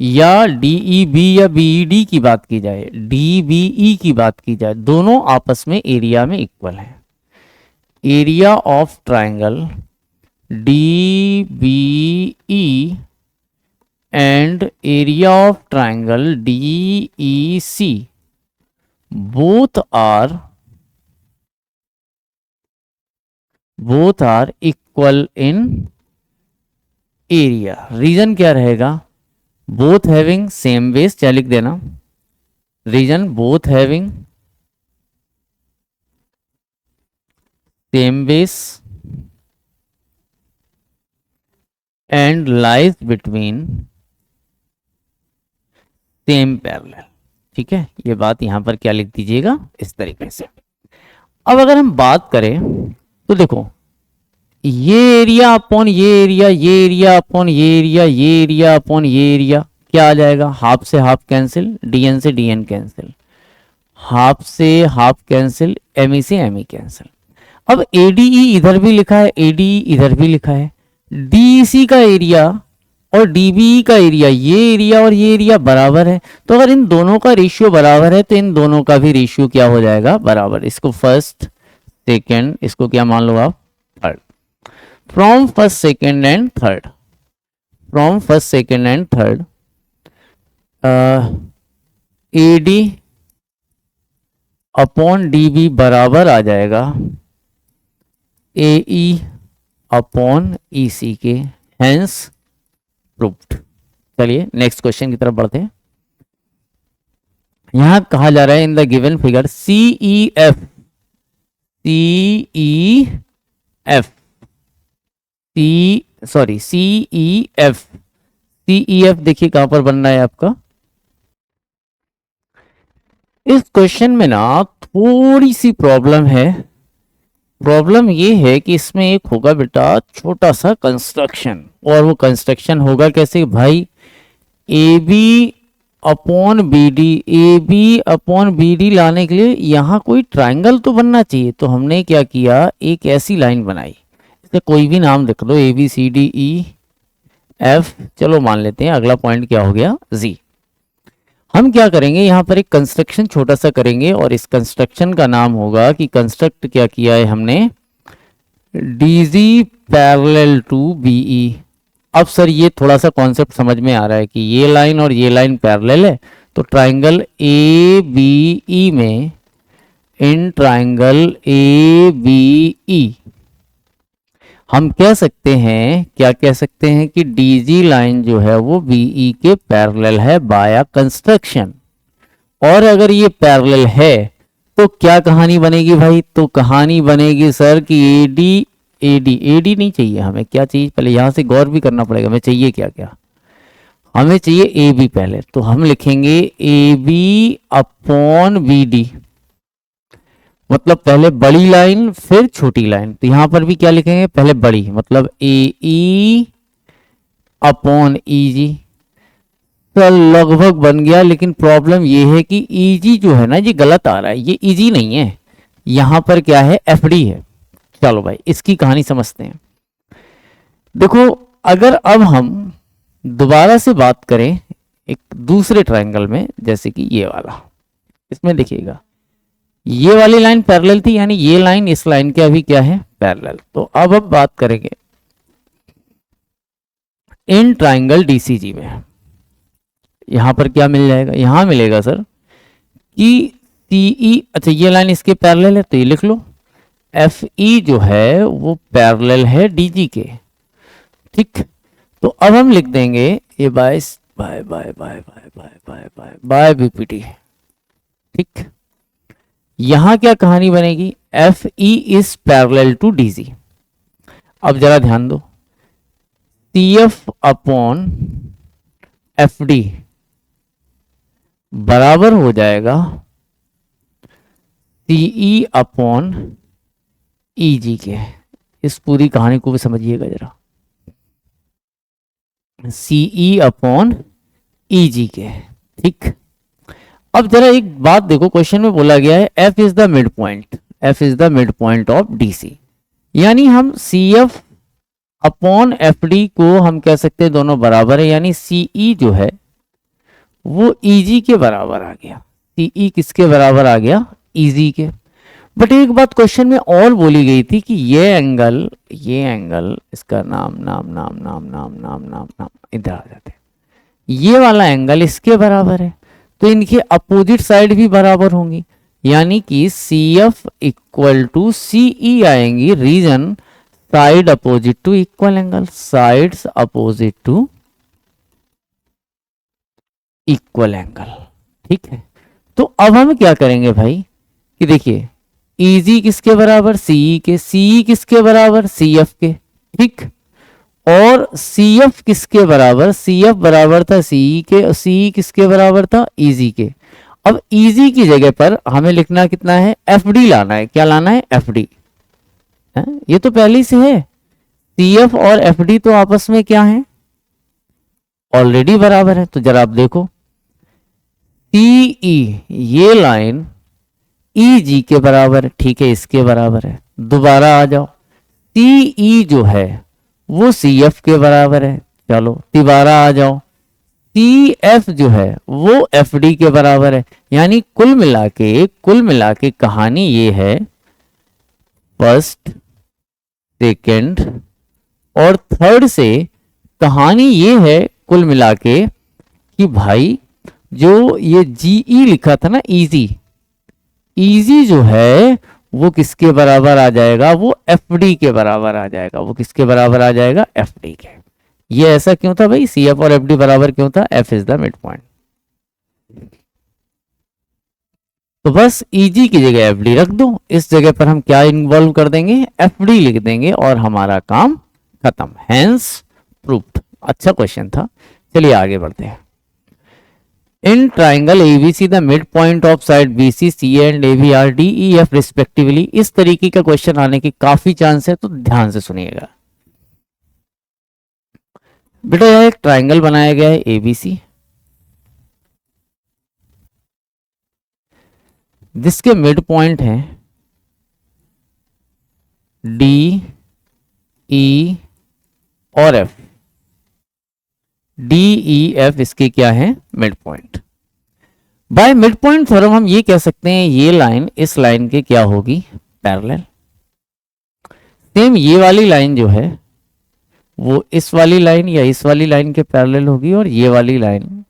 या डीईबी या बीईडी की बात की जाए, डीबीई की बात की जाए, दोनों आपस में एरिया में इक्वल हैं। Area of triangle DBE and area of triangle DEC both are equal in area। Reason क्या रहेगा, बोथ हैविंग सेम बेस, क्या लिख देना, reason both having same base and lies between same parallel। ठीक है, ये बात यहां पर क्या लिख दीजिएगा, इस तरीके से। अब अगर हम बात करें तो देखो, ये एरिया अपॉन ये एरिया, ये एरिया अपॉन ये एरिया, ये एरिया अपॉन ये एरिया, क्या आ जाएगा, हाफ से हाफ कैंसिल, डीएन से डीएन कैंसिल, हाफ से हाफ कैंसिल, एमई से एमई कैंसिल। अब एडीई इधर भी लिखा है, एडीई इधर भी लिखा है, डीसी का एरिया और डीबी का एरिया, ये एरिया और ये एरिया बराबर है, तो अगर इन दोनों का रेशियो बराबर है तो इन दोनों का भी रेशियो क्या हो जाएगा, बराबर। इसको फर्स्ट सेकंड, इसको क्या मान लो आप, third. From first second and third, from first second and third, AD upon DB बराबर आ जाएगा एई अपॉन ईसी के, हेंस प्रूव्ड। चलिए नेक्स्ट क्वेश्चन की तरफ बढ़ते हैं। यहां कहा जा रहा है in the given figure CEF, CEF, CEF, CEF देखिए कहां पर बन रहा है आपका। इस क्वेश्चन में ना थोड़ी सी प्रॉब्लम है। प्रॉब्लम ये है कि इसमें एक होगा बेटा छोटा सा कंस्ट्रक्शन, और वो कंस्ट्रक्शन होगा कैसे भाई, A B upon B D, A B upon B D लाने के लिए यहाँ कोई ट्रायंगल तो बनना चाहिए। तो हमने क्या किया, एक ऐसी लाइन बनाई, इसे कोई भी नाम रख दो, A B C D E F, चलो मान लेते हैं। अगला पॉइंट क्या हो गया, जी। हम क्या करेंगे, यहाँ पर एक कंस्ट्रक्शन छोटा सा करेंगे और इस कंस्ट्रक्शन का नाम होगा कि कंस्ट्रक्ट क्या किया है हमने, डीजी पैरेलल टू बीई। अब सर ये थोड़ा सा कॉन्सेप्ट समझ में आ रहा है कि ये लाइन और ये लाइन पैरेलल है, तो ट्राइंगल ए बी ई में, इन ट्राइंगल ए बी ई हम कह सकते हैं, क्या कह सकते हैं कि डीजी लाइन जो है वो बीई के पैरेलल है बाया कंस्ट्रक्शन। और अगर ये पैरेलल है तो क्या कहानी बनेगी भाई, तो कहानी बनेगी सर कि एडी, एडी नहीं चाहिए हमें, क्या चाहिए पहले यहां से गौर भी करना पड़ेगा, हमें चाहिए क्या क्या, हमें चाहिए ए बी पहले, तो हम लिखेंगे A B upon B D, मतलब पहले बड़ी लाइन फिर छोटी लाइन। तो यहां पर भी क्या लिखेंगे, पहले बड़ी, मतलब ए ई अपॉन ई जी। तो लगभग बन गया, लेकिन प्रॉब्लम ये है कि ई जी जो है ना ये गलत आ रहा है, ये ई जी नहीं है, यहां पर क्या है एफ डी है। चलो भाई इसकी कहानी समझते हैं। देखो अगर अब हम दोबारा से बात करें एक दूसरे ट्रायंगल में, जैसे कि ये वाला, इसमें देखिएगा ये वाली लाइन पैरेलल थी, यानी ये लाइन इस लाइन के अभी क्या है पैरेलल। तो अब बात करेंगे इन ट्राइंगल डीसीजी में, यहां पर क्या मिल जाएगा, यहां मिलेगा सर कि सीई, अच्छा ये लाइन इसके पैरेलल है तो ये लिख लो, एफ ई जो है वो पैरेलल है डीजी के, ठीक। तो अब हम लिख देंगे ये by by by by by by by by by BPT, ठीक। यहां क्या कहानी बनेगी, F E is parallel to DG. अब जरा ध्यान दो, C F upon F D बराबर हो जाएगा सीई अपॉन ई जी के। इस पूरी कहानी को भी समझिएगा जरा, सीई अपॉन ई जी के, ठीक। अब जरा एक बात देखो, क्वेश्चन में बोला गया है F is the mid point, F is the mid point of DC, यानी हम C F upon F D को हम कह सकते हैं दोनों बराबर है, यानी सीई जो है वो ईजी के बराबर आ गया। सीई किसके बराबर आ गया, ईजी के। बट एक बात क्वेश्चन में और बोली गई थी कि ये एंगल इसका नाम नाम नाम नाम नाम नाम नाम नाम इधर आ जाते हैं, ये वाला एंगल इसके बराबर है, तो इनके अपोजिट साइड भी बराबर होंगी, यानी कि C F equal to C E आएंगी, reason side opposite to equal angle, sides opposite to equal angle, ठीक है। तो अब हम क्या करेंगे भाई कि देखिए ईजी किसके बराबर, सीई के, सीई किसके बराबर, सीएफ के, ठीक। और सीएफ किसके बराबर, सीएफ बराबर था सीई के, और सीई किसके बराबर था, ईजी के। अब ईजी की जगह पर हमें लिखना कितना है, एफडी लाना है, क्या लाना है, एफडी। ये तो पहले से है, सीएफ और एफडी तो आपस में क्या है, ऑलरेडी बराबर है। तो जरा आप देखो सीई ये लाइन ई जी के बराबर है, ठीक है, इसके बराबर है। दोबारा आ जाओ, सीई जो है वो सी एफ के बराबर है, चलो दोबारा आ जाओ, सी एफ जो है वो एफ डी के बराबर है। यानी कुल मिला के कहानी ये है, फर्स्ट सेकंड और थर्ड से कहानी ये है कुल मिला के कि भाई जो ये जीई लिखा था ना, इजी जो है वो किसके बराबर आ जाएगा, वो एफडी के बराबर आ जाएगा, वो किसके बराबर आ जाएगा, एफडी के। ये ऐसा क्यों था भाई, सीएफ और एफडी बराबर क्यों था, F is the mid point. तो बस ईजी की जगह एफडी रख दो, इस जगह पर हम क्या इन्वॉल्व कर देंगे, एफडी लिख देंगे और हमारा काम खत्म, हेंस प्रूव्ड। अच्छा क्वेश्चन था, चलिए आगे बढ़ते हैं। In triangle ABC, the midpoint of side BC, CA and AB are D, E, F respectively। इस तरीके का क्वेश्चन आने के काफी चांस है, तो ध्यान से सुनिएगा बेटा। यह एक ट्राइंगल बनाया गया है ABC, जिसके मिड पॉइंट है D, E और F। डी ई एफ इसके क्या है, mid point. Bye mid point theorem हम ये कह सकते हैं ये लाइन इस लाइन के क्या होगी, पैरेलल। सेम ये वाली लाइन जो है वो इस वाली लाइन या इस वाली लाइन के पैरेलल होगी, और ये वाली लाइन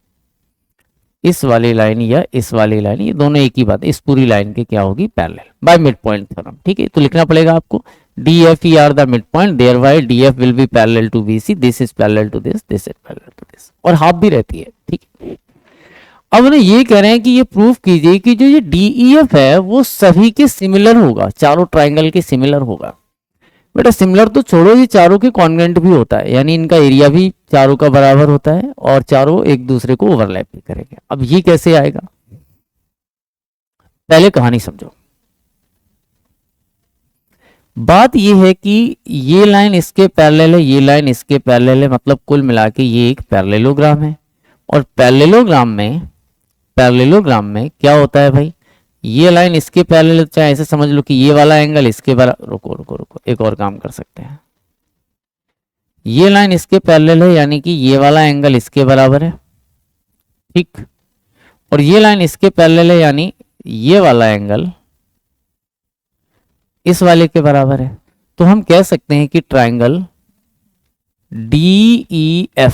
इस वाली लाइन या इस वाली लाइन, ये दोनों एक ही बात है, इस पूरी लाइन के क्या होगी, parallel by mid point theorem. ठीक है, तो लिखना पड़ेगा आपको DFE are the mid point, thereby DF will be parallel to BC, this is parallel to this, this is parallel to this, और हाफ भी रहती है। ठीक है, अब उन्हें ये कह रहे हैं कि ये प्रूफ कीजिए कि जो ये DEF है वो सभी के सिमिलर होगा, चारों ट्राइंगल के सिमिलर होगा। बेटा सिमिलर तो छोड़ो, ये चारों के कॉन्ग्रुएंट भी होता है, यानी इनका एरिया भी चारों का बराबर होता है और चारों एक दूसरे को ओवरलैप भी करेंगे। अब ये कैसे आएगा, पहले कहानी समझो। बात ये है कि ये लाइन इसके पैरेलल है, ये लाइन इसके पैरेलल है, मतलब कुल मिला के ये एक पैरेललोग्राम है। और पैरेललोग्राम में क्या होता है भाई, ये लाइन इसके पैरेलल, चाहे ऐसे समझ लो कि ये वाला एंगल इसके बराबर, रुको रुको रुको एक और काम कर सकते हैं, ये लाइन इसके पैरेलल है यानी कि ये वाला एंगल इसके बराबर है। ठीक, और ये लाइन इसके पैरेलल है यानी ये वाला एंगल इस वाले के बराबर है। तो हम कह सकते हैं कि ट्राइंगल DEF,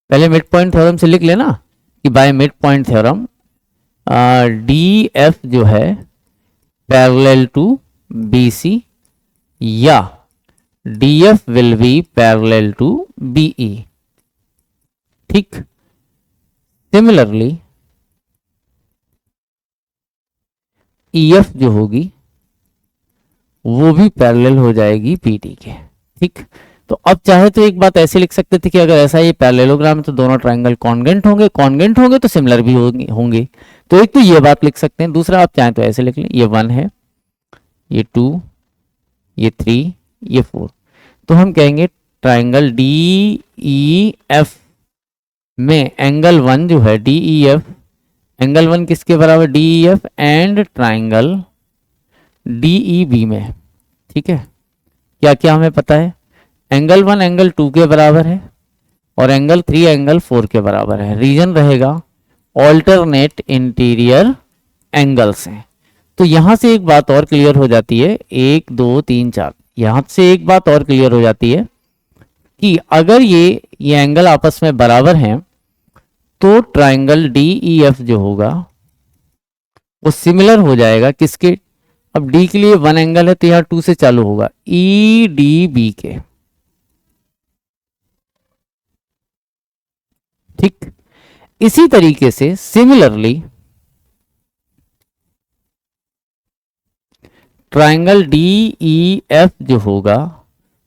पहले मिड पॉइंट थ्योरम से लिख लेना कि by mid point theorem DF जो है पैरेलल टू BC या DF will be parallel to BE। ठीक, सिमिलरली EF जो होगी वो भी पैरेलल हो जाएगी PD के। ठीक, तो अब चाहे तो एक बात ऐसे लिख सकते थे कि अगर ऐसा ये पैरेललोग्राम है तो दोनों ट्राइंगल कॉन्ग्रुएंट होंगे तो सिमिलर भी होंगे। तो एक तो ये बात लिख सकते हैं, दूसरा आप चाहें तो ऐसे लिख लें, ये 1 है, ये 2, ये 3, ये 4। तो हम कहेंगे ट्राइंगल DEF में एंगल 1 जो है DEF, एंगल 1 किसके बराबर, DEF, एंड ट्राइंगल DEB में। ठीक है, क्या क्या हमें पता है, एंगल 1 एंगल 2 के बराबर है और एंगल 3 एंगल 4 के बराबर है। रीजन रहेगा ऑल्टरनेट इंटीरियर एंगल्स हैं। तो यहां से एक बात और क्लियर हो जाती है, 1 2 3 4, यहां से एक बात और क्लियर हो जाती है कि अगर ये एंगल आपस में बराबर हैं तो ट्राइंगल DEF जो होगा वो सिमिलर हो जाएगा किसके, अब D के लिए 1 एंगल है तो यहाँ 2 से चालू होगा, EDB के। ठीक, इसी तरीके से सिमिलरली ट्राइंगल DEF जो होगा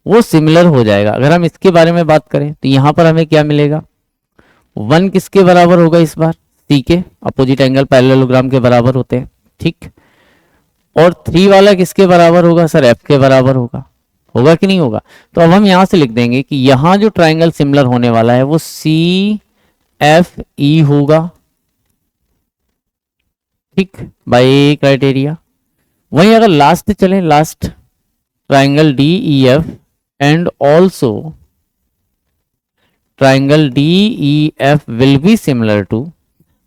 वो सिमिलर हो जाएगा। अगर हम इसके बारे में बात करें तो यहां पर हमें क्या मिलेगा, 1 किसके बराबर होगा इस बार, C के, अपोजिट एंगल पैरेललोग्राम के बराबर होते हैं। ठीक, और 3 वाला किसके बराबर होगा सर, F के बराबर होगा कि नहीं होगा। तो अब हम यहां से लिख देंगे कि यहां जो ट्राइंगल सिमिलर होने वाला है वो CFE होगा। ठीक, बाय क्राइटेरिया। वहीं अगर लास्ट चले, last triangle DEF and also triangle DEF will be similar to,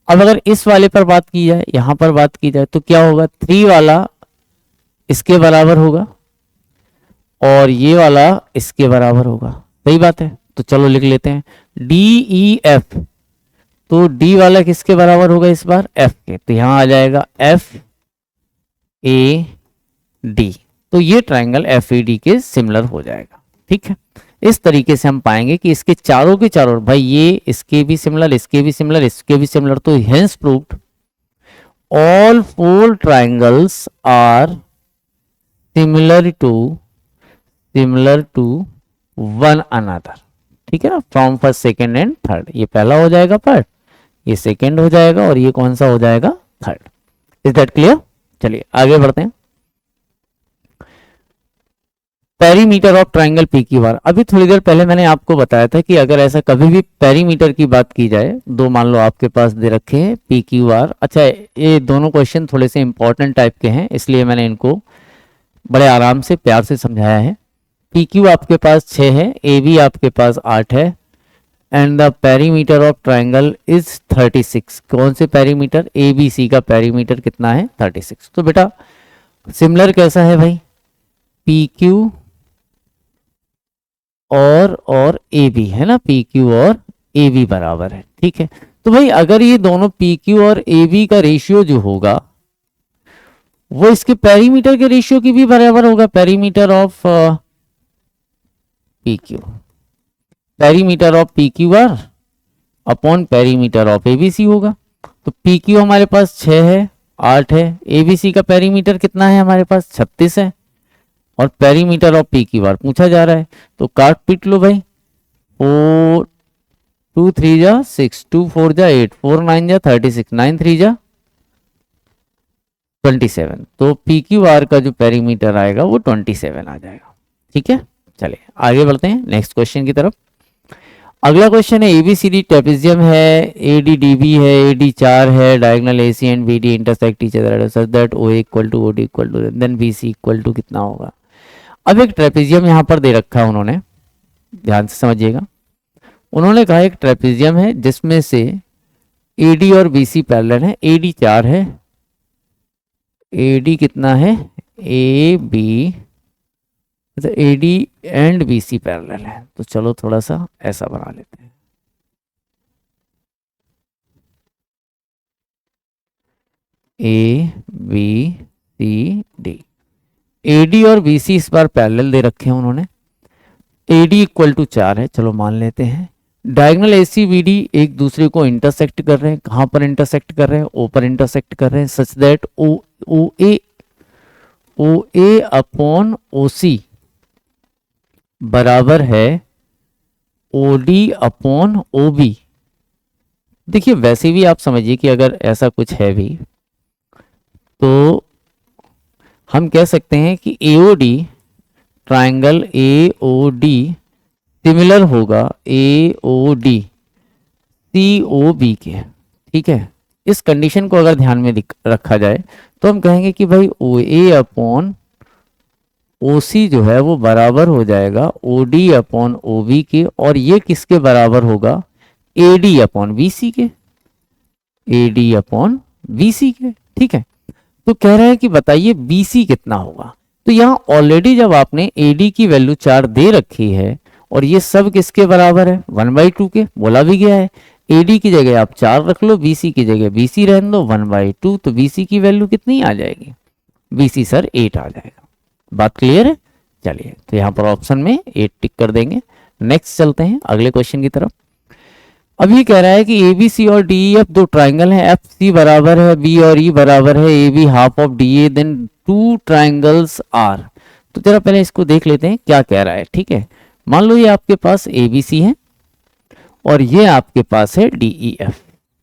अब अगर इस वाले पर बात की जाए, यहां पर बात की जाए तो क्या होगा, 3 वाला इसके बराबर होगा और ये वाला इसके बराबर होगा। सही बात है, तो चलो लिख लेते हैं DEF, तो D वाला किसके बराबर होगा इस बार, F के, तो यहां आ जाएगा FAD। तो ये ट्राइंगल FAD के सिमिलर हो जाएगा। ठीक है, इस तरीके से हम पाएंगे कि इसके चारों के चारों, भाई ये इसके भी सिमिलर, इसके भी सिमिलर, इसके भी सिमिलर, तो hence proved all 4 triangles are similar to one another. ठीक है ना, from first second and third, ये पहला हो जाएगा पार्ट, ये सेकेंड हो जाएगा और ये कौन सा हो जाएगा, थर्ड। Is that clear. चलिए आगे बढ़ते हैं। पेरीमीटर ऑफ ट्राइंगल PQR, अभी थोड़ी देर पहले मैंने आपको बताया था कि अगर ऐसा कभी भी पेरीमीटर की बात की जाए, दो मान लो आपके पास दे रखे हैं PQR। अच्छा, ये दोनों क्वेश्चन थोड़े से इंपॉर्टेंट टाइप के हैं, इसलिए मैंने इनको बड़े आराम से प्यार से समझाया है। PQ आपके पास 6 है, AB आपके पास 8 है, and the perimeter of triangle is 36। कौन से पेरीमीटर? ए बी सी का पेरीमीटर कितना है? 36। तो बेटा सिमिलर कैसा है भाई? पी क्यू और ए बी है ना, पी क्यू और ए बी बराबर है, ठीक है। तो भाई अगर ये दोनों पी क्यू और ए बी का रेशियो जो होगा वो इसके पेरीमीटर के रेशियो की भी बराबर होगा। Perimeter of P Q, perimeter of P Q R upon perimeter of ABC होगा। तो पी क्यू हमारे पास 6 है, 8 है, एबीसी का पेरीमीटर कितना है हमारे पास? 36 है, और perimeter of P Q R पूछा जा रहा है। तो काट पीट लो भाई, 4 2 3 जा 6, 2 4 जा 8, 4 9 जा 36, 9 3 जा 27। तो पी क्यू आर का जो पेरीमीटर आएगा वो 27 आ जाएगा, ठीक है। चलिए आगे बढ़ते हैं नेक्स्ट क्वेश्चन की तरफ। अगला क्वेश्चन है एबीसीडी ट्रेपेजियम है, एडीडीबी है, एडी 4 है, diagonal A C and B D intersect each other such that O A equal to O D equal to then B C equal to कितना होगा। अब एक ट्रेपेजियम यहाँ पर दे रखा है उन्होंने, ध्यान से समझिएगा। उन्होंने कहा एक ट्रेपेजियम है जिसमें से एडी और बीसी पैरेलल है। एडी 4 है, एडी कितना है? ए बी, तो एडी एंड बीसी पैरेलल है। तो चलो थोड़ा सा ऐसा बना लेते हैं, A B C D. AD और बीसी इस बार पैरेलल दे रखे हैं उन्होंने। एडी इक्वल टू 4 है, चलो मान लेते हैं। डायगोनल एसी बीडी एक दूसरे को इंटरसेक्ट कर रहे हैं। कहां पर इंटरसेक्ट कर रहे हैं? ओ पर इंटरसेक्ट कर रहे हैं, such that O A upon O C बराबर है O D upon O B. देखिए वैसे भी आप समझिए कि अगर ऐसा कुछ है भी तो हम कह सकते हैं कि एओडी, ट्राइंगल एओडी सिमिलर होगा एओडी सीओबी के, ठीक है। इस कंडीशन को अगर ध्यान में रखा जाए तो हम कहेंगे कि भाई ओ ए अपॉन ओ सी जो है वो बराबर हो जाएगा O D upon O B के, और ये किसके बराबर होगा? A D upon B C के, A D upon B C के, ठीक है। तो कह रहे हैं कि बताइए बी सी कितना होगा। तो यहाँ ऑलरेडी जब आपने ए डी की वैल्यू 4 दे रखी है और ये सब किसके बराबर है? 1/2 के, बोला भी गया है। एडी की जगह आप 4 रख लो, बीसी की जगह बीसी रहने दो 1/2। तो बीसी की वैल्यू कितनी आ जाएगी? बीसी सर 8 आ जाएगा। बात क्लियर है? चलिए तो यहाँ पर ऑप्शन में 8 टिक कर देंगे। नेक्स्ट चलते हैं अगले क्वेश्चन की तरफ। अब ये कह रहा है कि ए बी सी और डी ई एफ दो ट्राइंगल हैं, एफ सी बराबर है बी और ई बराबर है A B half of D A, then 2 triangles are. तो जरा पहले इसको देख लेते हैं क्या कह रहा है, ठीक है। मान लो ये आपके पास ए बी सी है और ये आपके पास है डी ई एफ,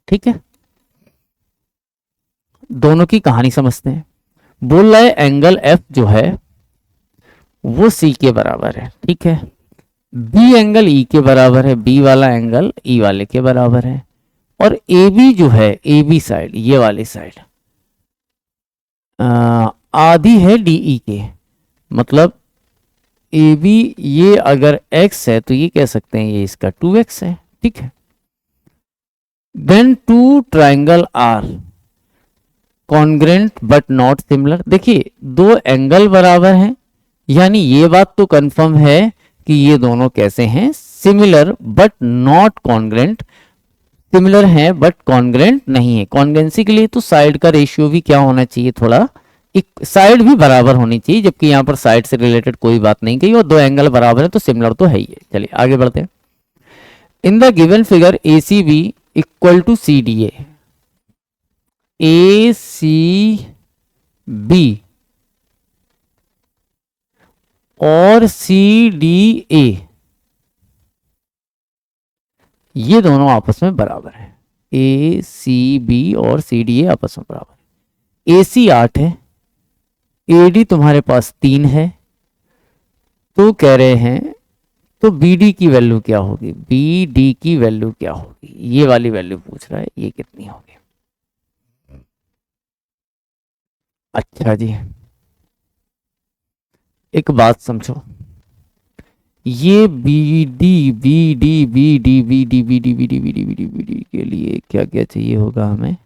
ठीक है। दोनों की कहानी समझते हैं। बोल रहा है एंगल एफ जो है वो सी के बराबर है, ठीक है। बी एंगल ई के बराबर है, बी वाला एंगल ई वाले के बराबर है। और ए बी जो है, ए बी साइड, ये वाली साइड आधी है डी ई के, मतलब ए बी ये अगर x है तो ये कह सकते हैं ये इसका 2x है, ठीक है। Then 2 triangle are congruent but not similar. देखिए दो एंगल बराबर हैं, यानी ये बात तो कंफर्म है कि ये दोनों कैसे हैं? Similar but not congruent. Similar हैं बट कॉन्ग्रेंट नहीं है। कॉन्ग्रेंसी के लिए तो साइड का रेशियो भी क्या होना चाहिए? थोड़ा एक साइड भी बराबर होनी चाहिए, जबकि यहाँ पर साइड से रिलेटेड कोई बात नहीं कही और दो एंगल बराबर है तो सिमिलर तो है ही है। चलिए आगे बढ़ते हैं। In the given figure A C B equal to C D A C B और सी डी ए ये दोनों आपस में बराबर है। ए सी बी और सी डी ए आपस में बराबर है। ए सी 8 है, ए डी तुम्हारे पास 3 है, तो कह रहे हैं तो बी डी की वैल्यू क्या होगी? बी डी की वैल्यू क्या होगी? ये वाली वैल्यू पूछ रहा है, ये कितनी होगी? अच्छा जी, एक बात समझो, ये B D B D B D B D B D B D B D B D B D के लिए क्या क्या चाहिए होगा हमें,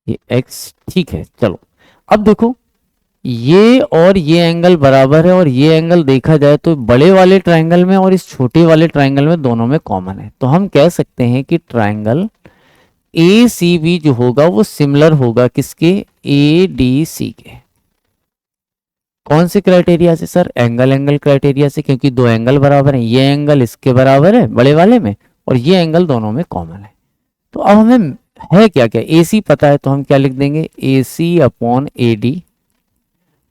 ये एक्स, ठीक है। चलो अब देखो, ये और ये एंगल बराबर है, और ये एंगल देखा जाए तो बड़े वाले ट्रायंगल में और इस छोटे वाले ट्रायंगल में दोनों में कॉमन है। तो हम कह सकते हैं कि ट्रायंगल ए सी बी जो होगा वो सिमिलर होगा किसके, ए डी सी के। कौन से क्राइटेरिया से सर, एंगल एंगल क्राइटेरिया से, क्योंकि दो एंगल बराबर हैं, ये एंगल इसके बराबर है बड़े वाले में और ये एंगल दोनों में कॉमन है। तो अब हमें है क्या क्या, ए सी पता है तो हम क्या लिख देंगे, ए सी अपॉन ए डी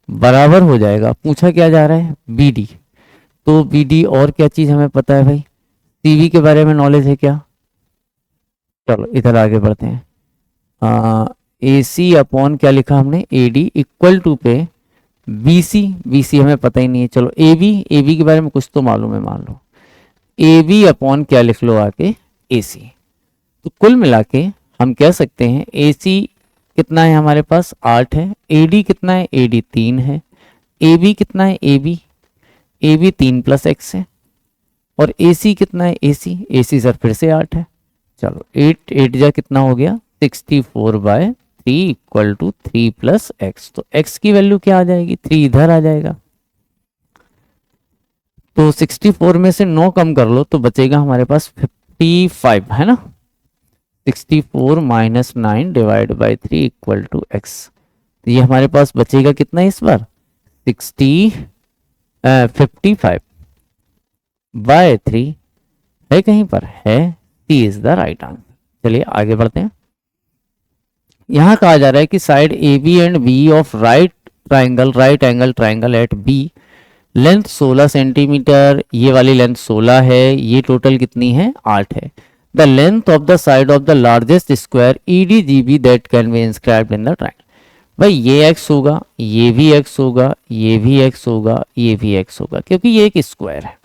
बराबर हो जाएगा, पूछा क्या जा रहा है, बी डी। तो बी डी और क्या चीज हमें पता है भाई, सी बी के बारे में नॉलेज है क्या। चलो इधर आगे बढ़ते हैं। ए सी अपॉन क्या लिखा हमने, ए डी इक्वल टू पे बी सी, बी सी हमें पता ही नहीं है। चलो ए बी के बारे में कुछ तो मालूम है, मान लो ए बी अपॉन क्या लिख लो आके, ए सी। तो कुल मिला के हम कह सकते हैं ए सी कितना है हमारे पास, 8 है। ए डी कितना है, ए डी 3 है। ए बी कितना है, ए बी 3 प्लस एक्स है। और ए सी कितना है, ए सी सर फिर से 8 है। चलो 8 जा कितना हो गया, 64/3 इक्वल टू 3 प्लस एक्स। तो एक्स की वैल्यू क्या आ जाएगी, 3 इधर आ जाएगा। तो 64 में से 9 कम कर लो तो बचेगा हमारे पास 55, है ना। 64 minus 9 divide by 3 equal to x. तो ये हमारे पास बचेगा कितना इस बार, 55/3 है, कहीं पर है, सी इज द राइट आंसर। चलिए आगे बढ़ते हैं। यहां कहा जा रहा है कि side A B and B of right angle triangle at B, length 16 centimetre, ये वाली लेंथ 16 है, ये टोटल कितनी है, 8 है। The length of the side of the largest square E D G B that can be inscribed in the triangle. भाई ये x होगा, ये भी x होगा, ये भी x होगा, ये भी x होगा, क्योंकि ये एक स्क्वायर है।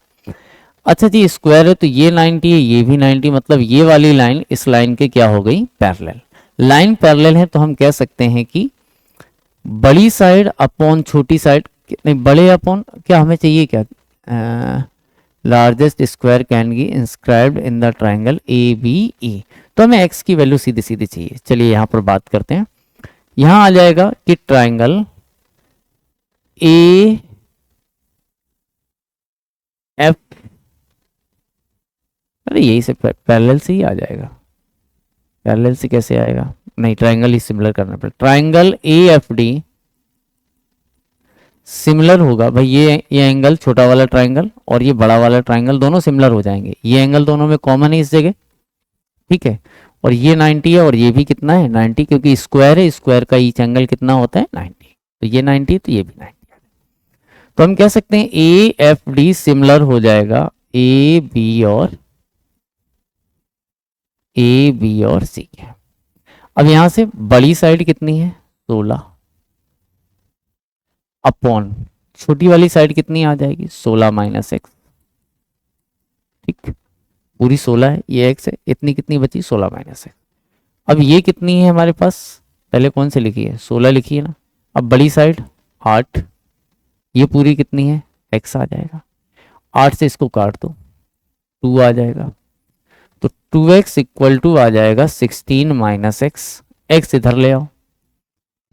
अच्छा जी स्क्वायर है तो ये 90 है, ये भी 90, मतलब ये वाली लाइन इस लाइन के क्या हो गई, पैरेलल। लाइन पैरेलल है तो हम कह सकते हैं कि बड़ी साइड अपॉन छोटी साइड, नहीं बड़े अपॉन क्या हमें चाहिए क्या, largest square can be inscribed in the triangle A B E. तो हमें x की वैल्यू सीधी सीधी चाहिए। चलिए यहाँ पर बात करते हैं। यहां आ जाएगा कि ट्राइंगल ए एफ, अरे यही से पैरेलल से ही आ जाएगा, पैरेलल से कैसे आएगा, नहीं ट्राइंगल ही सिमिलर करना पड़ेगा। Triangle A F D similar होगा भाई, ये एंगल छोटा वाला ट्राइंगल और ये बड़ा वाला ट्राइंगल दोनों सिमिलर हो जाएंगे, ये एंगल दोनों में कॉमन है इस जगह, ठीक है। और ये 90 है और ये भी कितना है 90, क्योंकि स्क्वायर है, स्क्वायर का ईच एंगल कितना होता है 90, तो ये 90 तो ये भी 90। तो हम कह सकते हैं ए एफ डी सिमिलर हो जाएगा ए बी और सी के। अब यहां से बड़ी साइड कितनी है 16 अपॉन छोटी वाली साइड कितनी आ जाएगी 16 माइनस एक्स, ठीक, पूरी 16 है, ये एक्स है, इतनी कितनी बची 16 माइनस एक्स। अब ये कितनी है हमारे पास, पहले कौन से लिखी है 16 लिखी है ना। अब बड़ी साइड 8, ये पूरी कितनी है एक्स आ जाएगा, 8 से इसको काट दो 2 आ जाएगा, तो 2x इक्वल टू आ जाएगा 16 माइनस एक्स, एक्स इधर ले आओ,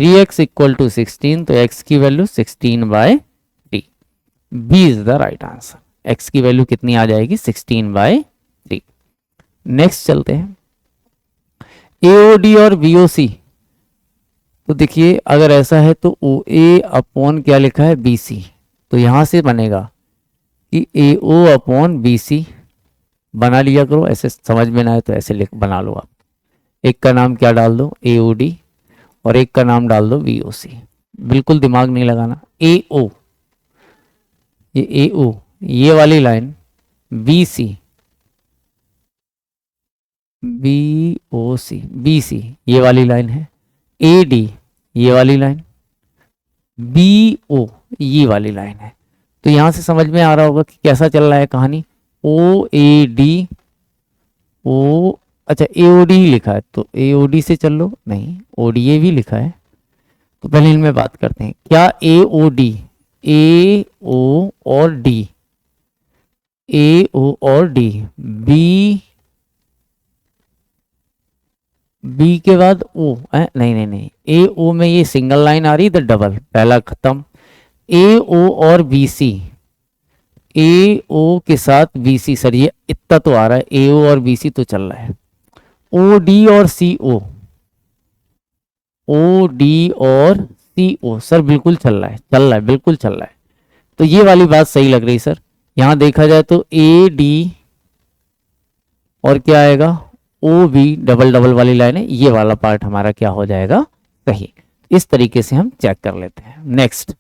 3x इक्वल टू 16, तो x की value 16/3, B is the right answer. x की वैल्यू कितनी आ जाएगी 16/3। नेक्स्ट चलते हैं AOD और BOC। तो देखिए अगर ऐसा है तो OA अपॉन क्या लिखा है BC, तो यहां से बनेगा कि AO अपॉन BC, बना लिया करो, ऐसे समझ में ना आए तो ऐसे लिख बना लो आप। एक का नाम क्या डाल दो AOD और एक का नाम डाल दो BOC, बिल्कुल दिमाग नहीं लगाना। AO, ये AO ये वाली लाइन, BC BOC BC ये वाली लाइन है, AD ये वाली लाइन, BO ये वाली लाइन है। तो यहां से समझ में आ रहा होगा कि कैसा चल रहा है कहानी। OAD O, अच्छा AOD ही लिखा है तो AOD से चल लो, नहीं ODA भी लिखा है। तो पहले इनमें बात करते हैं, क्या AOD AO और D ए ओ और डी, बी, बी के बाद ओ, नहीं नहीं नहीं, ए ओ में ये सिंगल लाइन आ रही तो डबल, पहला खत्म। ए ओ और बी सी, ए ओ के साथ बी सी, सर ये इतना तो आ रहा है, ए ओ और बी सी तो चल रहा है। ओ डी और सी ओ, ओ डी और सी ओ, सर बिल्कुल चल रहा है, चल रहा है, बिल्कुल चल रहा है। तो ये वाली बात सही लग रही सर। यहां देखा जाए तो ए डी और क्या आएगा, ओ बी, डबल डबल वाली लाइन है, ये वाला पार्ट हमारा क्या हो जाएगा, सही। इस तरीके से हम चेक कर लेते हैं। नेक्स्ट,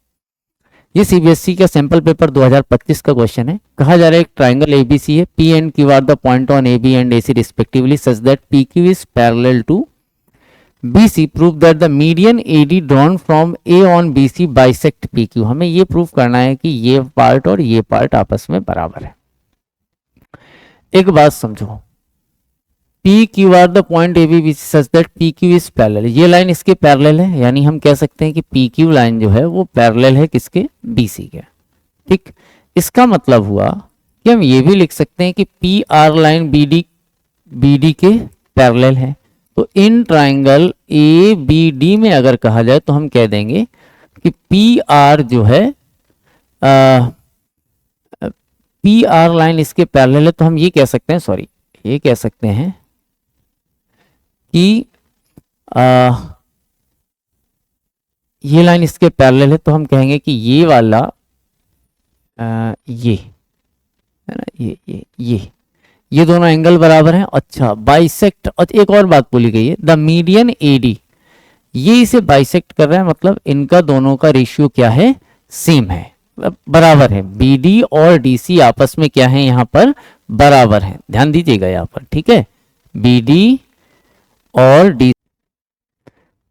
ये सीबीएसई का सैंपल पेपर 2025 का क्वेश्चन है। कहा जा रहा है एक ट्राइंगल एबीसी है, P and Q are the point on AB and AC respectively such that P Q is parallel to BC, prove that the median AD drawn from A on BC bisect PQ। हमें ये प्रूफ करना है कि ये पार्ट और ये पार्ट आपस में बराबर है। एक बात समझो, PQ are the point AB BC such that PQ is parallel, ये लाइन इसके पैरेलल है, यानी हम कह सकते हैं कि PQ लाइन जो है वो पैरेलल है किसके, BC के। ठीक, इसका मतलब हुआ कि हम ये भी लिख सकते हैं कि PR लाइन BD के पैरेलल है। तो in triangle A B D में अगर कहा जाए तो हम कह देंगे कि पी आर जो है, पी आर लाइन इसके पैरेलल है। तो हम ये कह सकते हैं, सॉरी ये कह सकते हैं कि ये लाइन इसके पैरेलल है, तो हम कहेंगे कि ये वाला ये है ना, ये दोनों एंगल बराबर हैं। अच्छा, बाइसेक्ट, और एक और बात बोली गई है, द मीडियन एडी, ये इसे बाइसेक्ट कर रहा है, मतलब इनका दोनों का रेशियो क्या है, सेम है, बराबर है। बीडी और डीसी आपस में क्या है, यहाँ पर बराबर है, ध्यान दीजिएगा यहाँ पर। ठीक है, बीडी और डी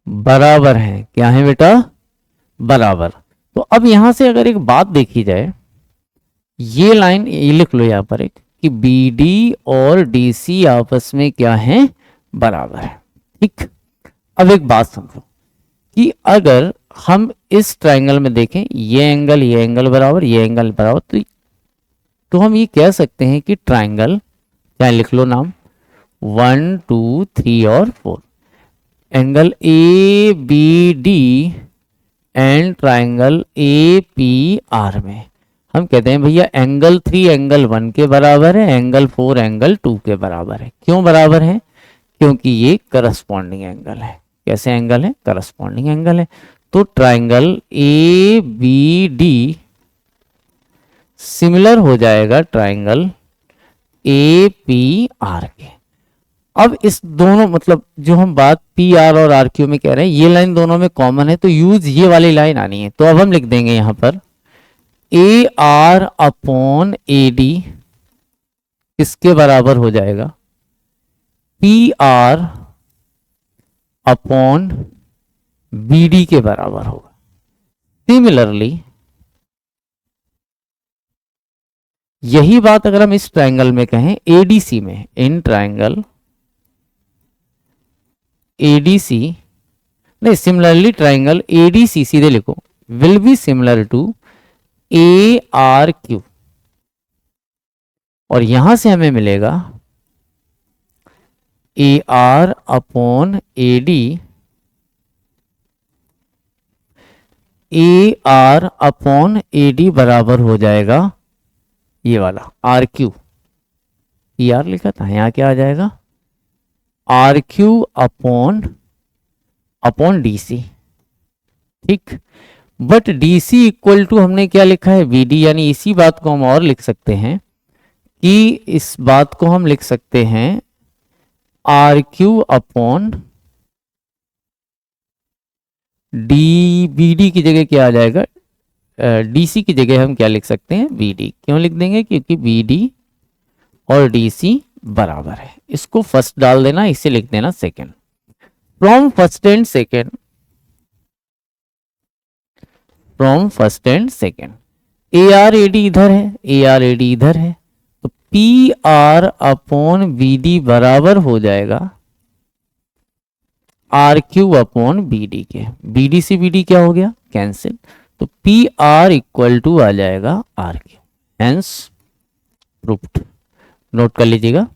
बराबर है, क्या है बेटा, बराबर। तो अब यहां से अगर एक बात देखी जाए, ये लाइन ये लिख लो यहाँ पर एक, कि BD और DC आपस में क्या है, बराबर है। ठीक, अब एक बात समझो कि अगर हम इस ट्रायंगल में देखें, ये एंगल बराबर, ये एंगल बराबर, तो हम ये कह सकते हैं कि ट्रायंगल, क्या लिख लो नाम, 1 2 3 और 4, angle ABD and triangle APR में हम कहते हैं भैया एंगल 3 एंगल 1 के बराबर है, एंगल 4 एंगल 2 के बराबर है। क्यों बराबर है, क्योंकि ये करस्पॉन्डिंग एंगल है। कैसे एंगल है, करस्पॉन्डिंग एंगल है। तो ट्राइंगल ABD सिमिलर हो जाएगा ट्राइंगल APR के। अब इस दोनों, मतलब जो हम बात PR और RQ में कह रहे हैं, ये लाइन दोनों में कॉमन है, तो यूज ये वाली लाइन आनी है। तो अब हम लिख देंगे यहां पर AR अपॉन AD किसके बराबर हो जाएगा, PR अपॉन BD के बराबर होगा। सिमिलरली यही बात अगर हम इस ट्रायंगल में कहें ADC में, इन ट्रायंगल ADC नहीं, सिमिलरली ट्रायंगल ADC सीधे लिखो, will be similar to ARQ, और यहां से हमें मिलेगा AR upon AD, AR upon AD बराबर हो जाएगा ये वाला RQ, PR लिखा था, यहां क्या आ जाएगा RQ अपॉन DC। ठीक, बट DC इक्वल टू हमने क्या लिखा है, BD, यानी इसी बात को हम और लिख सकते हैं कि इस बात को हम लिख सकते हैं RQ अपॉन BD की जगह क्या आ जाएगा, DC की जगह हम क्या लिख सकते हैं, BD। क्यों लिख देंगे, क्योंकि BD और DC बराबर है। इसको फर्स्ट डाल देना, इसे लिख देना second. From first and second, from first and second, ARAD इधर है, ARAD इधर है, तो PR अपॉन BD बराबर हो जाएगा RQ अपॉन BD के। BD से BD क्या हो गया, कैंसिल, तो PR इक्वल टू आ जाएगा RQ। Hence proved. नोट कर लीजिएगा।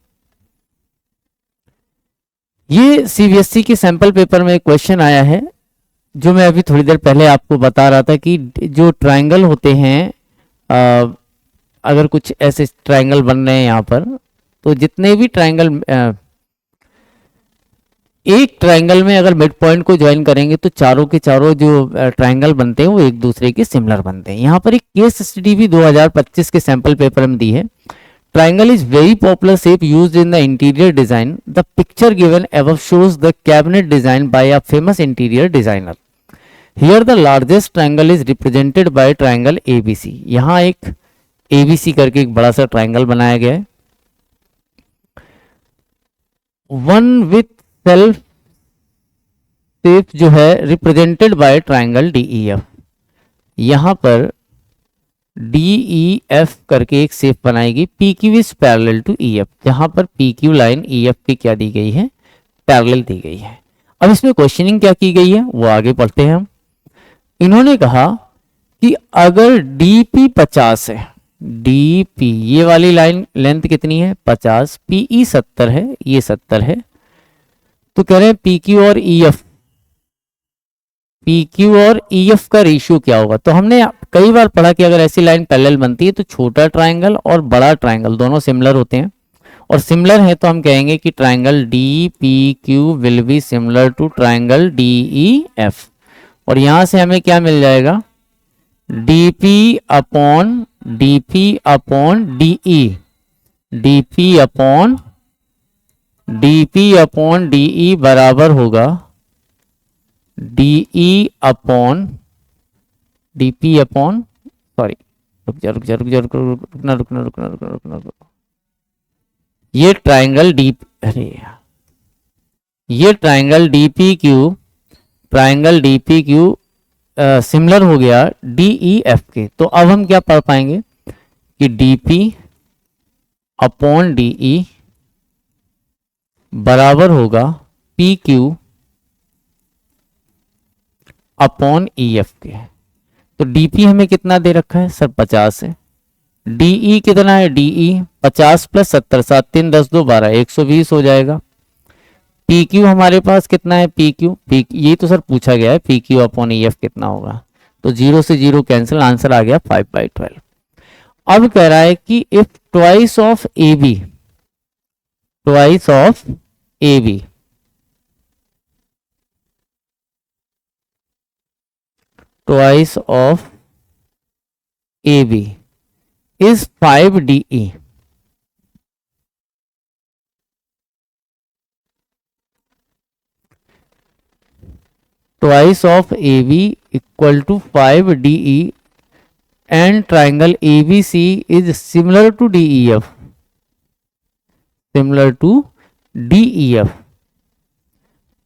ये सीबीएसई के सैंपल पेपर में एक क्वेश्चन आया है जो मैं अभी थोड़ी देर पहले आपको बता रहा था कि जो ट्रायंगल होते हैं, अगर कुछ ऐसे ट्रायंगल बन रहे हैं यहाँ पर, तो जितने भी ट्रायंगल, एक ट्रायंगल में अगर मिड पॉइंट को ज्वाइन करेंगे तो चारों के चारों जो ट्रायंगल बनते हैं वो एक दूसरे के सिमिलर बनते हैं। यहाँ पर एक केस स्टडी भी 2025 के सैंपल पेपर में दी है। Triangle is very popular shape used in the interior design. The picture given above shows the cabinet design by a famous interior designer. Here the largest triangle is represented by triangle ABC. यहाँ एक एबीसी करके एक बड़ा सा ट्रायंगल बनाया गया है। वन विथ सेल्फ शेप जो है रिप्रेजेंटेड बाय ट्रायंगल डीईएफ। यहां पर डीईएफ करके एक शेप बनाएगी। P Q is parallel to EF, जहां पर पी क्यू लाइन ईएफ की क्या दी गई है, पैरेलल दी गई है। अब इसमें क्वेश्चनिंग क्या की गई है वो आगे पढ़ते हैं हम। इन्होंने कहा कि अगर डीपी 50 है, डीपी ये वाली लाइन लेंथ कितनी है 50, पीई 70 है, ये 70 है, तो कह रहे हैं पीक्यू और ईएफ, पीक्यू और ईएफ का रेशियो क्या होगा। तो हमने कई बार पढ़ा कि अगर ऐसी लाइन पैरेलल बनती है तो छोटा ट्रायंगल और बड़ा ट्रायंगल दोनों सिमिलर होते हैं, और सिमिलर है तो हम कहेंगे कि triangle D P Q will be similar to triangle D E F. और यहां से हमें क्या मिल जाएगा, DP upon DE, DP upon DE बराबर होगा DE upon DP upon, sorry रुकना, ये ट्रायंगल डी, अरे ये ट्रायंगल डीपी क्यू सिमिलर हो गया डीईएफ के। तो अब हम क्या पढ़ पाएंगे कि डीपी अपॉन डीई बराबर होगा पी क्यू अपॉन ईएफ के। तो डीपी हमें कितना दे रखा है सर 50 है, डीई कितना है, डीई 50 प्लस 70, 7 3 10 2 12, 120 हो जाएगा। पी क्यू हमारे पास कितना है, पी क्यू ये तो सर पूछा गया है पी क्यू अपॉन ईएफ कितना होगा, तो 0 से 0 कैंसिल, आंसर आ गया 5/12। अब कह रहा है कि if twice of A B is 5DE, twice of AB equal to 5DE and triangle ABC is similar to DEF,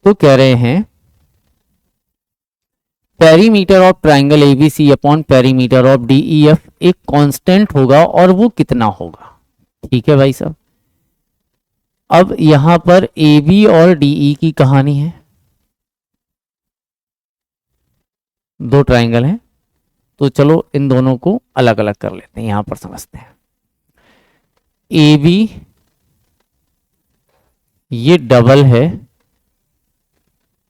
तो कह रहे हैं perimeter of triangle ABC upon perimeter of DEF एक कांस्टेंट होगा, और वो कितना होगा। ठीक है भाई साहब। अब यहां पर ए बी और डीई की कहानी है, दो ट्राइंगल हैं, तो चलो इन दोनों को अलग अलग कर लेते हैं, यहां पर समझते हैं। ए बी ये डबल है,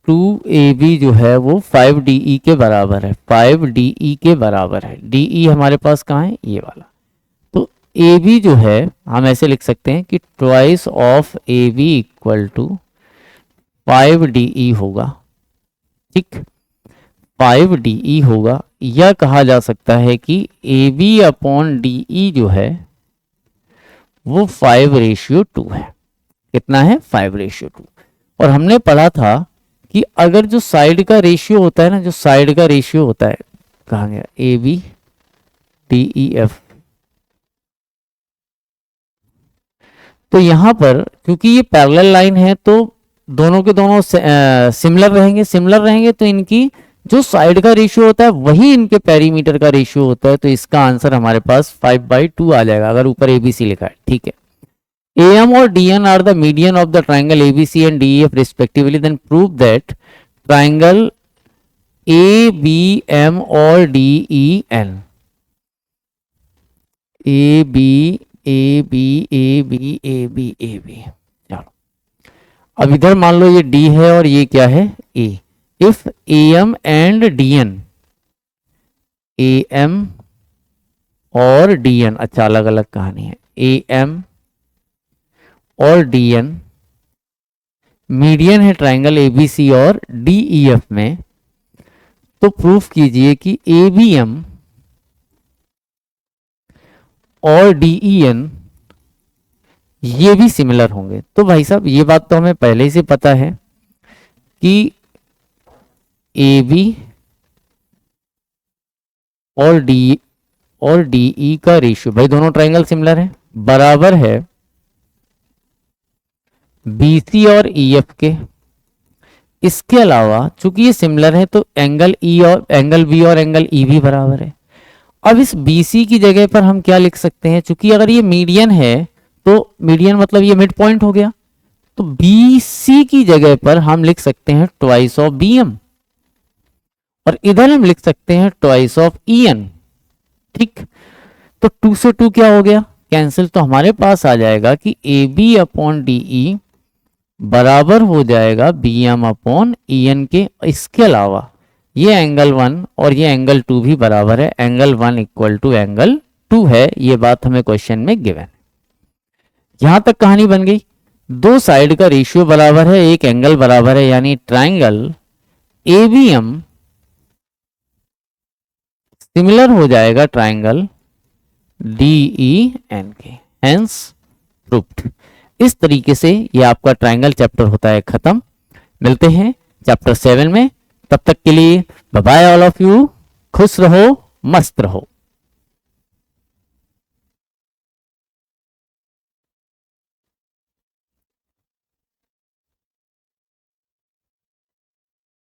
2AB जो है वो 5DE के बराबर है, 5DE के बराबर है। DE हमारे पास कहाँ है, ये वाला। तो AB जो है हम ऐसे लिख सकते हैं कि twice of AB equal to 5DE होगा। ठीक, 5DE होगा। यह कहा जा सकता है कि AB अपॉन DE जो है वो 5:2 है। कितना है, 5:2। और हमने पढ़ा था कि अगर जो साइड का रेशियो होता है ना, जो साइड का रेशियो होता है, कहाँ गया, ABDEF, तो यहां पर क्योंकि ये पैरेलल लाइन है तो दोनों के दोनों सिमिलर रहेंगे, तो इनकी जो साइड का रेशियो होता है वही इनके पेरीमीटर का रेशियो होता है। तो इसका आंसर हमारे पास 5/2 आ जाएगा, अगर ऊपर ABC लिखा है। ठीक है, AM और DN are the median of the triangle ABC and DEF respectively, then prove that triangle ABM or DEN, AB A B A B A B A B. चलो अब इधर मान लो ये डी है और ये क्या है A. If A M and D N, A M और डी एन, अच्छा अलग अलग कहानी है, ए एम और डी एन मीडियन है ट्राइंगल ए बी सी और डी ई एफ में, तो प्रूफ कीजिए कि ए बी एम और डी ई एन ये भी सिमिलर होंगे। तो भाई साहब ये बात तो हमें पहले ही से पता है कि ए बी और डी ई का रेशियो, भाई दोनों ट्राइंगल सिमिलर है, बराबर है बी सी और ई एफ के। इसके अलावा चूंकि ये सिमिलर है तो एंगल ई और एंगल बी और एंगल ई भी बराबर है। अब इस बी सी की जगह पर हम क्या लिख सकते हैं, चूंकि अगर ये मीडियन है तो मीडियन मतलब ये मिड पॉइंट हो गया, तो बी सी की जगह पर हम लिख सकते हैं ट्वाइस ऑफ बी एम, और इधर हम लिख सकते हैं ट्वाइस ऑफ ई एन। ठीक, तो 2 से 2 क्या हो गया, कैंसिल। तो हमारे पास आ जाएगा कि A B upon D E बराबर हो जाएगा B M upon E N के। इसके अलावा ये एंगल 1 और ये एंगल 2 भी बराबर है, एंगल 1 इक्वल टू एंगल 2 है। ये बात हमें क्वेश्चन में गिवन है। यहां तक कहानी बन गई। दो साइड का रेशियो बराबर है, एक एंगल बराबर है, यानी triangle A B M similar हो जाएगा ट्राइंगल डी ई एन के, हेंस प्रूव्ड। इस तरीके से ये आपका ट्राइंगल चैप्टर होता है खत्म। मिलते हैं चैप्टर 7 में, तब तक के लिए bye bye all of you. खुश रहो, मस्त रहो।